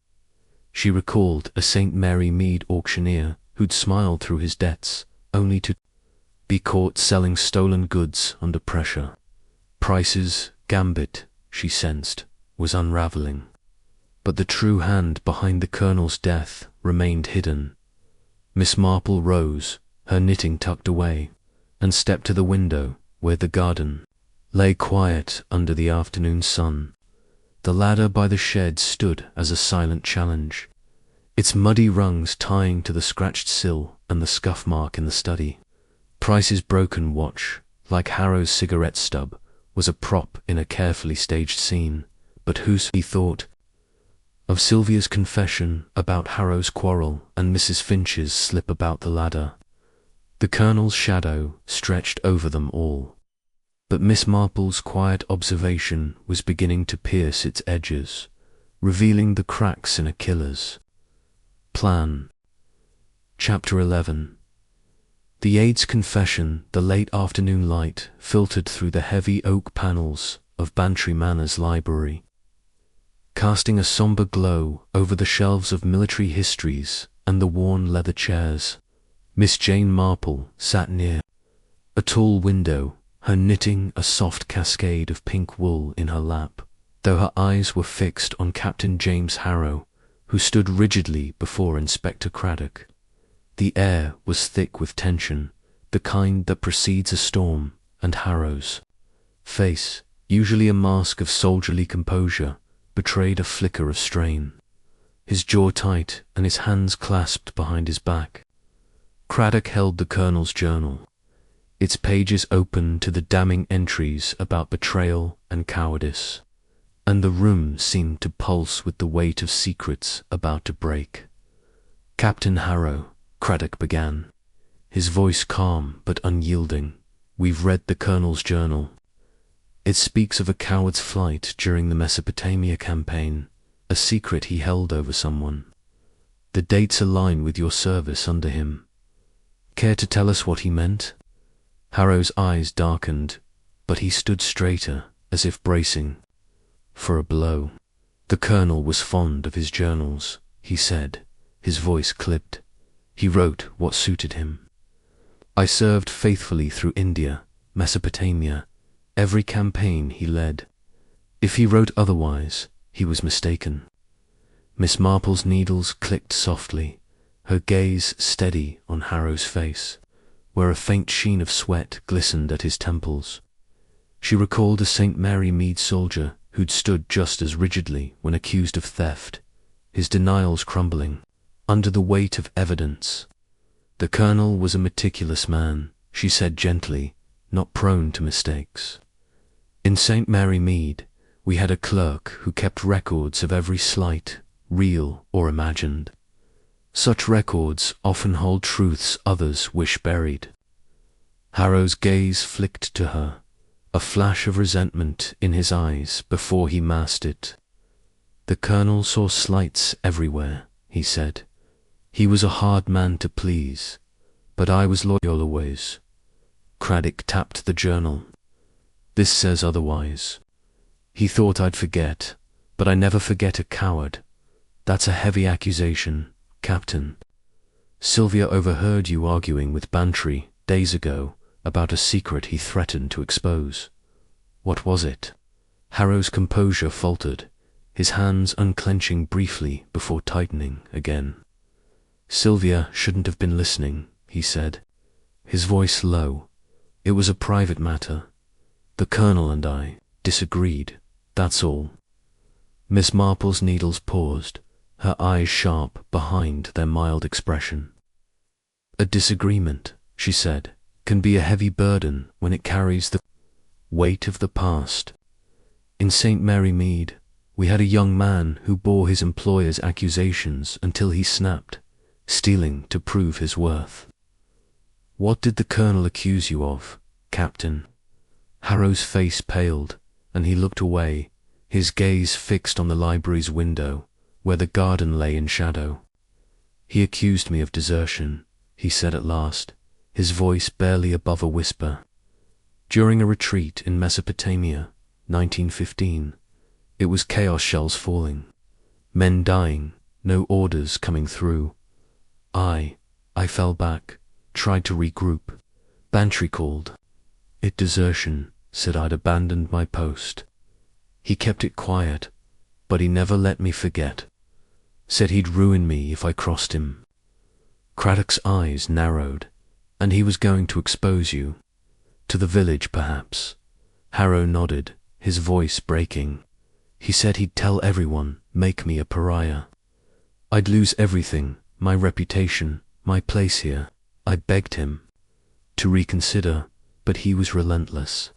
She recalled a St. Mary Mead auctioneer who'd smiled through his debts, only to be caught selling stolen goods under pressure. Price's gambit, she sensed, was unraveling. But the true hand behind the Colonel's death remained hidden. Miss Marple rose, her knitting tucked away, and stepped to the window where the garden lay quiet under the afternoon sun. The ladder by the shed stood as a silent challenge, its muddy rungs tying to the scratched sill and the scuff mark in the study. Price's broken watch, like Harrow's cigarette stub, was a prop in a carefully staged scene, but whose he thought of Sylvia's confession about Harrow's quarrel and Mrs. Finch's slip about the ladder. The Colonel's shadow stretched over them all. But Miss Marple's quiet observation was beginning to pierce its edges, revealing the cracks in a killer's plan. Chapter 11. The aide's confession, the late afternoon light filtered through the heavy oak panels of Bantry Manor's library, casting a somber glow over the shelves of military histories and the worn leather chairs. Miss Jane Marple sat near a tall window, her knitting a soft cascade of pink wool in her lap, though her eyes were fixed on Captain James Harrow, who stood rigidly before Inspector Craddock. The air was thick with tension, the kind that precedes a storm, and Harrow's face, usually a mask of soldierly composure, betrayed a flicker of strain, his jaw tight and his hands clasped behind his back. Craddock held the Colonel's journal, its pages open to the damning entries about betrayal and cowardice, and the room seemed to pulse with the weight of secrets about to break. "Captain Harrow," Craddock began, his voice calm but unyielding, "we've read the Colonel's journal. It speaks of a coward's flight during the Mesopotamia campaign, a secret he held over someone. The dates align with your service under him. Care to tell us what he meant?" Harrow's eyes darkened, but he stood straighter, as if bracing for a blow. "The Colonel was fond of his journals," he said, his voice clipped. "He wrote what suited him. I served faithfully through India, Mesopotamia, every campaign he led. If he wrote otherwise, he was mistaken." Miss Marple's needles clicked softly, her gaze steady on Harrow's face, where a faint sheen of sweat glistened at his temples. She recalled a St. Mary Mead soldier who'd stood just as rigidly when accused of theft, his denials crumbling under the weight of evidence. "The Colonel was a meticulous man," she said gently, "not prone to mistakes. In St. Mary Mead, we had a clerk who kept records of every slight, real or imagined. Such records often hold truths others wish buried." Harrow's gaze flicked to her, a flash of resentment in his eyes before he masked it. "The Colonel saw slights everywhere," he said. "He was a hard man to please, but I was loyal always." Craddock tapped the journal. "This says otherwise. He thought I'd forget, but I never forget a coward. That's a heavy accusation, Captain. Sylvia overheard you arguing with Bantry days ago about a secret he threatened to expose. What was it? Harrow's composure faltered, his hands unclenching briefly before tightening again. Sylvia shouldn't have been listening, he said, his voice low. It was a private matter. The Colonel and I disagreed, that's all. Miss Marple's needles paused, her eyes sharp behind their mild expression. A disagreement, she said, can be a heavy burden when it carries the weight of the past. In St. Mary Mead, we had a young man who bore his employer's accusations until he snapped, stealing to prove his worth. What did the Colonel accuse you of, Captain? Harrow's face paled, and he looked away, his gaze fixed on the library's window, where the garden lay in shadow. He accused me of desertion, he said at last, his voice barely above a whisper. During a retreat in Mesopotamia, 1915, it was chaos shells falling, men dying, no orders coming through. I fell back, tried to regroup. Bantry called. It desertion, said I'd abandoned my post. He kept it quiet, but he never let me forget. Said he'd ruin me if I crossed him. Craddock's eyes narrowed, and he was going to expose you. To the village, perhaps. Harrow nodded, his voice breaking. He said he'd tell everyone, make me a pariah. I'd lose everything, my reputation, my place here. I begged him to reconsider, but he was relentless.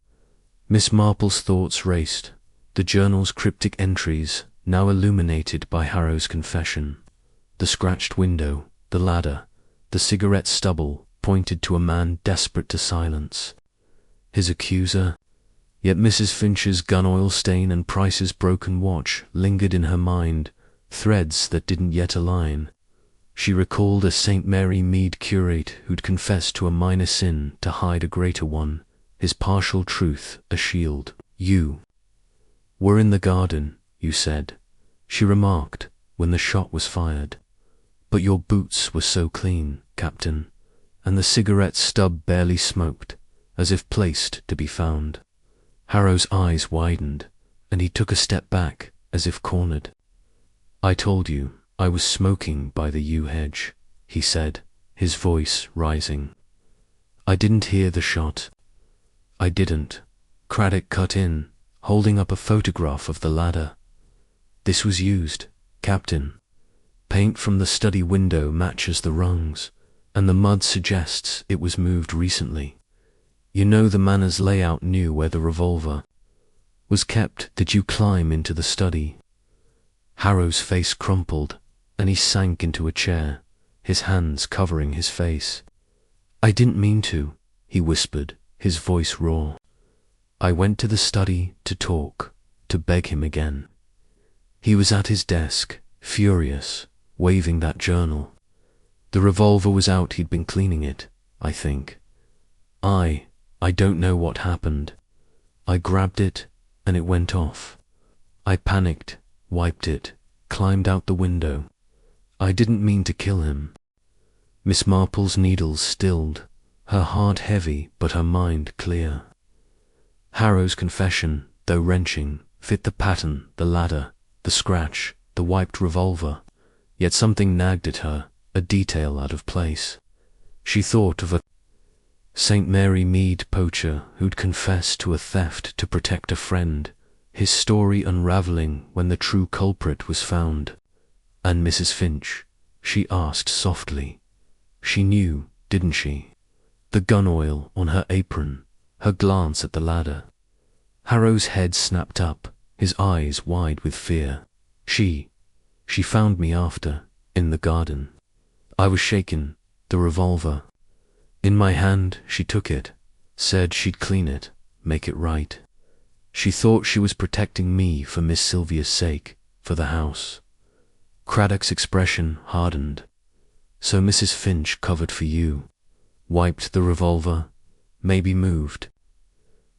Miss Marple's thoughts raced, the journal's cryptic entries now illuminated by Harrow's confession. The scratched window, the ladder, the cigarette stubble pointed to a man desperate to silence his accuser. Yet Mrs. Finch's gun oil stain and Price's broken watch lingered in her mind, threads that didn't yet align. She recalled a St. Mary Mead curate who'd confessed to a minor sin to hide a greater one, his partial truth a shield. You were in the garden, you said, she remarked when the shot was fired. But your boots were so clean, Captain, and the cigarette stub barely smoked, as if placed to be found. Harrow's eyes widened, and he took a step back, as if cornered. I told you I was smoking by the yew hedge, he said, his voice rising. I didn't hear the shot. I didn't. Craddock cut in, holding up a photograph of the ladder. This was used, Captain. Paint from the study window matches the rungs, and the mud suggests it was moved recently. You know the manor's layout knew where the revolver was kept. Did you climb into the study? Harrow's face crumpled, and he sank into a chair, his hands covering his face. I didn't mean to, he whispered, his voice raw. I went to the study to talk, to beg him again. He was at his desk, furious, waving that journal. The revolver was out, he'd been cleaning it, I think. I don't know what happened. I grabbed it, and it went off. I panicked, wiped it, climbed out the window. I didn't mean to kill him. Miss Marple's needles stilled, her heart heavy but her mind clear. Harrow's confession, though wrenching, fit the pattern, the ladder, the scratch, the wiped revolver. Yet something nagged at her, a detail out of place. She thought of a St. Mary Mead poacher who'd confessed to a theft to protect a friend, his story unraveling when the true culprit was found. And Mrs. Finch, she asked softly. She knew, didn't she? The gun oil on her apron, her glance at the ladder. Harrow's head snapped up, his eyes wide with fear. She found me after, in the garden. I was shaken, the revolver. In my hand, she took it, said she'd clean it, make it right. She thought she was protecting me for Miss Sylvia's sake, for the house. Craddock's expression hardened. So Mrs. Finch covered for you, wiped the revolver, maybe moved.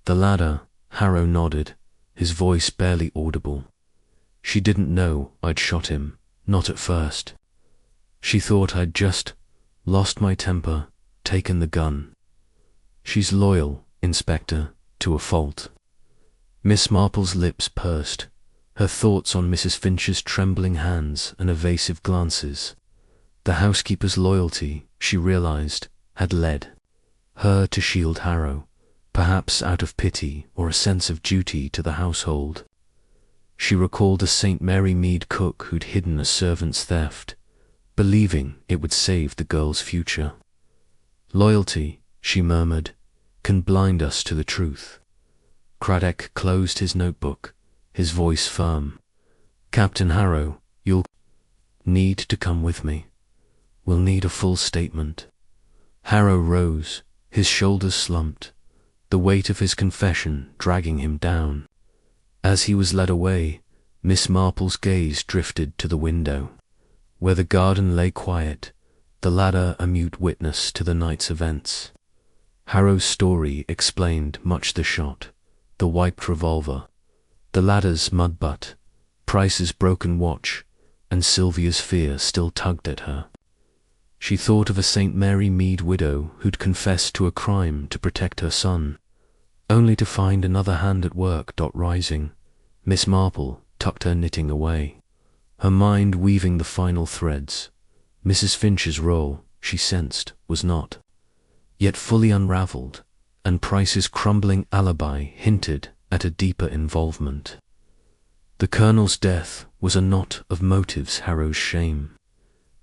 The ladder, Harrow nodded, his voice barely audible. She didn't know I'd shot him, not at first. She thought I'd just lost my temper, taken the gun. She's loyal, Inspector, to a fault. Miss Marple's lips pursed, her thoughts on Mrs. Finch's trembling hands and evasive glances. The housekeeper's loyalty, she realized, had led her to shield Harrow, perhaps out of pity or a sense of duty to the household. She recalled a St. Mary Mead cook who'd hidden a servant's theft, believing it would save the girl's future. Loyalty, she murmured, can blind us to the truth. Craddock closed his notebook, his voice firm. Captain Harrow, you'll need to come with me. We'll need a full statement. Harrow rose, his shoulders slumped, the weight of his confession dragging him down. As he was led away, Miss Marple's gaze drifted to the window, where the garden lay quiet, the ladder a mute witness to the night's events. Harrow's story explained much: the shot, the wiped revolver, the ladder's mud butt, Price's broken watch, and Sylvia's fear still tugged at her. She thought of a St. Mary Mead widow who'd confessed to a crime to protect her son, only to find another hand at work. Rising, Miss Marple tucked her knitting away, her mind weaving the final threads. Mrs. Finch's role, she sensed, was not yet fully unraveled, and Price's crumbling alibi hinted at a deeper involvement. The Colonel's death was a knot of motives: Harrow's shame,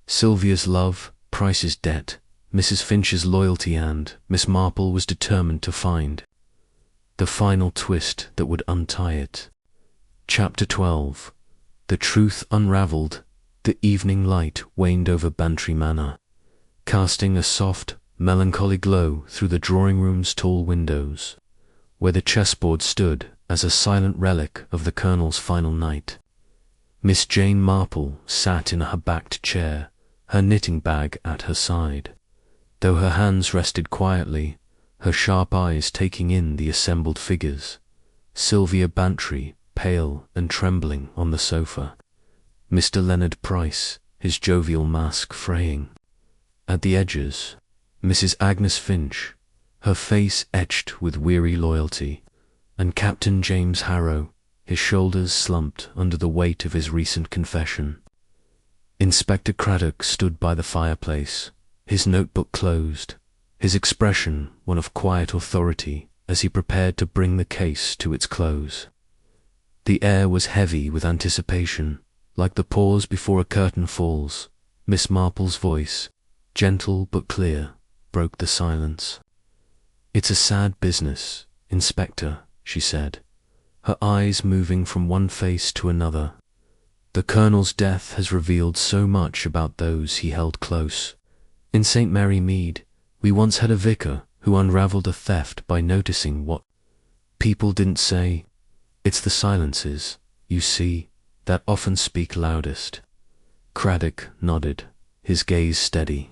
Sylvia's love, Price's debt, Mrs. Finch's loyalty, and Miss Marple was determined to find the final twist that would untie it. Chapter 12. The truth unraveled. The evening light waned over Bantry Manor, casting a soft, melancholy glow through the drawing-room's tall windows, where the chessboard stood as a silent relic of the Colonel's final night. Miss Jane Marple sat in her backed chair, her knitting bag at her side. Though her hands rested quietly, her sharp eyes taking in the assembled figures. Sylvia Bantry, pale and trembling, on the sofa. Mr. Leonard Price, his jovial mask fraying at the edges. Mrs. Agnes Finch, her face etched with weary loyalty, and Captain James Harrow, his shoulders slumped under the weight of his recent confession. Inspector Craddock stood by the fireplace, his notebook closed, his expression one of quiet authority as he prepared to bring the case to its close. The air was heavy with anticipation, like the pause before a curtain falls. Miss Marple's voice, gentle but clear, broke the silence. "It's a sad business, Inspector," she said, her eyes moving from one face to another. "The Colonel's death has revealed so much about those he held close. In St. Mary Mead, we once had a vicar who unravelled a theft by noticing what people didn't say. It's the silences, you see, that often speak loudest." Craddock nodded, his gaze steady.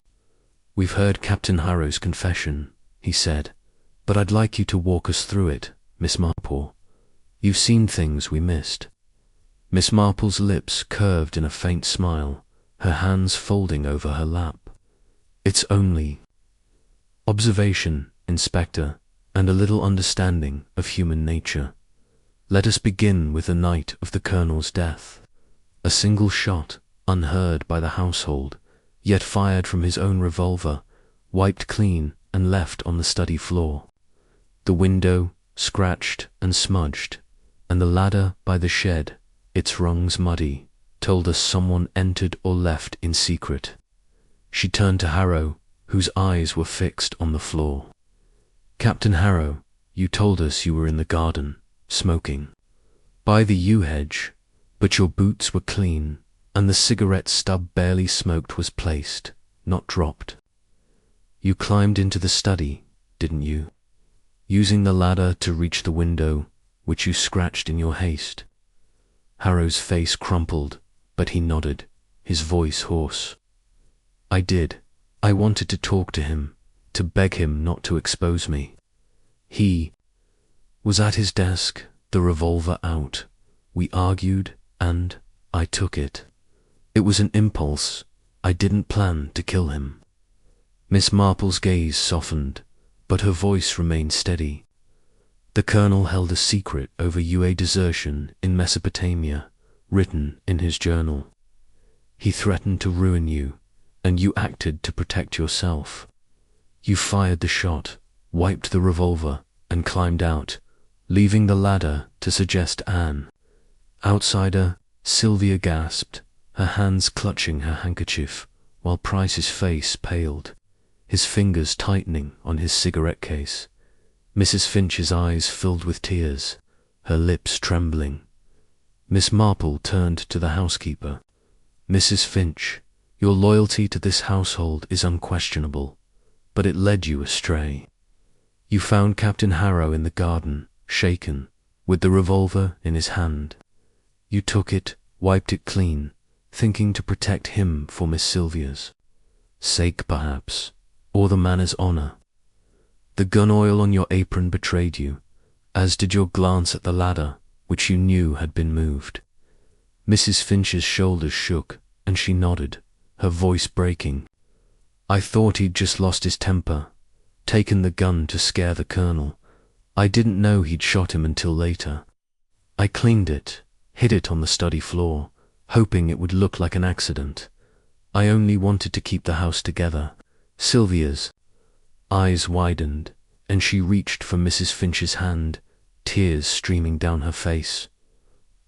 "We've heard Captain Harrow's confession," he said, "but I'd like you to walk us through it, Miss Marple. You've seen things we missed." Miss Marple's lips curved in a faint smile, her hands folding over her lap. "It's only observation, Inspector, and a little understanding of human nature. Let us begin with the night of the Colonel's death. A single shot, unheard by the household, yet fired from his own revolver, wiped clean and left on the study floor. The window, scratched and smudged, and the ladder by the shed, its rungs muddy, told us someone entered or left in secret." She turned to Harrow, whose eyes were fixed on the floor. "Captain Harrow, you told us you were in the garden, smoking by the yew hedge, but your boots were clean, and the cigarette stub barely smoked was placed, not dropped. You climbed into the study, didn't you, using the ladder to reach the window, which you scratched in your haste?" Harrow's face crumpled, but he nodded, his voice hoarse. "I did. I wanted to talk to him, to beg him not to expose me. He was at his desk, the revolver out. We argued, and I took it. It was an impulse. I didn't plan to kill him." Miss Marple's gaze softened, but her voice remained steady. The colonel held a secret over a desertion in Mesopotamia, written in his journal. He threatened to ruin you, and you acted to protect yourself. You fired the shot, wiped the revolver, and climbed out, leaving the ladder to suggest Anne. Outsider, Sylvia gasped, her hands clutching her handkerchief, while Price's face paled, his fingers tightening on his cigarette case. Mrs. Finch's eyes filled with tears, her lips trembling. Miss Marple turned to the housekeeper. "Mrs. Finch, your loyalty to this household is unquestionable, but it led you astray. You found Captain Harrow in the garden, shaken, with the revolver in his hand. You took it, wiped it clean, thinking to protect him for Miss Sylvia's sake perhaps, or the manor's honor. The gun oil on your apron betrayed you, as did your glance at the ladder, which you knew had been moved." Mrs. Finch's shoulders shook, and she nodded, her voice breaking. "I thought he'd just lost his temper, taken the gun to scare the colonel. I didn't know he'd shot him until later. I cleaned it, hid it on the study floor, hoping it would look like an accident. I only wanted to keep the house together." Sylvia's eyes widened, and she reached for Mrs. Finch's hand, tears streaming down her face.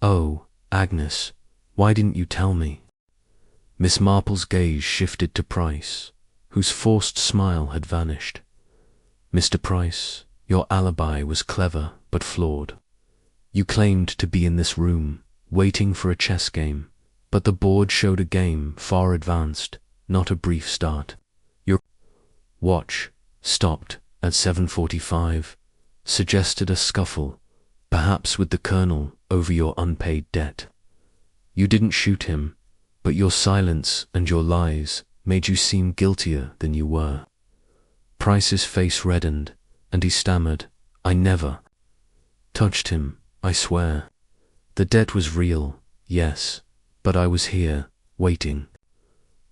"Oh, Agnes, why didn't you tell me?" Miss Marple's gaze shifted to Price, whose forced smile had vanished. "Mr. Price, your alibi was clever but flawed. You claimed to be in this room, waiting for a chess game, but the board showed a game far advanced, not a brief start. Your watch stopped at 7:45, suggested a scuffle, perhaps with the colonel over your unpaid debt. You didn't shoot him, but your silence and your lies made you seem guiltier than you were." Price's face reddened, and he stammered, "I never touched him, I swear. The debt was real, yes, but I was here, waiting.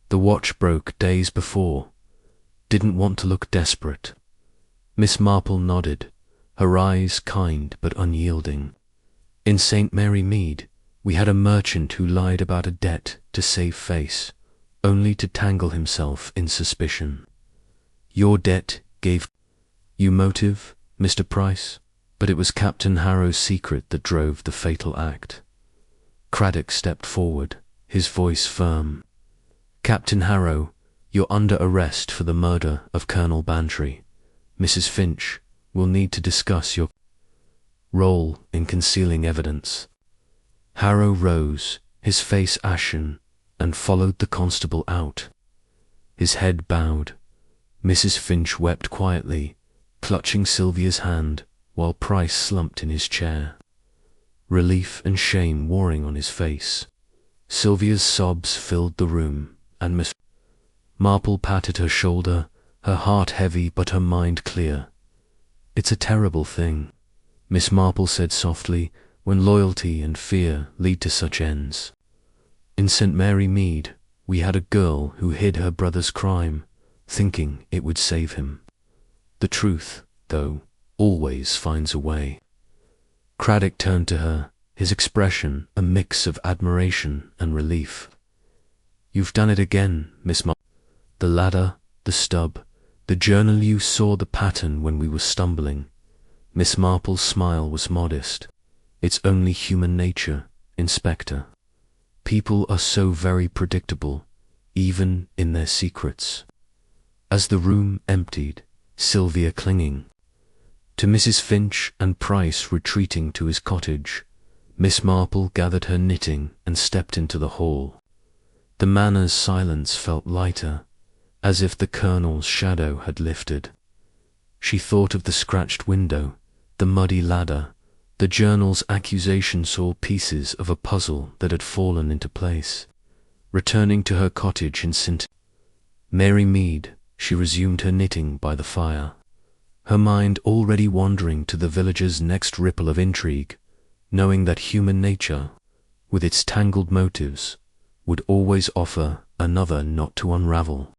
The watch broke days before. Didn't want to look desperate." Miss Marple nodded, her eyes kind but unyielding. "In St. Mary Mead, we had a merchant who lied about a debt to save face, only to tangle himself in suspicion. Your debt gave you motive, Mr. Price, but it was Captain Harrow's secret that drove the fatal act." Craddock stepped forward, his voice firm. "Captain Harrow, you're under arrest for the murder of Colonel Bantry. Mrs. Finch will need to discuss your role in concealing evidence." Harrow rose, his face ashen, and followed the constable out. His head bowed. Mrs. Finch wept quietly, clutching Sylvia's hand, while Price slumped in his chair, relief and shame warring on his face. Sylvia's sobs filled the room, and Miss Marple patted her shoulder, her heart heavy but her mind clear. "It's a terrible thing," Miss Marple said softly, "when loyalty and fear lead to such ends. In St. Mary Mead, we had a girl who hid her brother's crime, thinking it would save him. The truth, though, always finds a way." Craddock turned to her, his expression a mix of admiration and relief. "You've done it again, Miss Marple. The ladder, the stub, the journal. You saw the pattern when we were stumbling." Miss Marple's smile was modest. "It's only human nature, Inspector. People are so very predictable, even in their secrets." As the room emptied, Sylvia clinging to Mrs. Finch and Price retreating to his cottage, Miss Marple gathered her knitting and stepped into the hall. The manor's silence felt lighter, as if the colonel's shadow had lifted. She thought of the scratched window, the muddy ladder, the journal's accusations, all pieces of a puzzle that had fallen into place. Returning to her cottage in St. Mary Mead, she resumed her knitting by the fire, her mind already wandering to the village's next ripple of intrigue, knowing that human nature, with its tangled motives, would always offer another knot to unravel.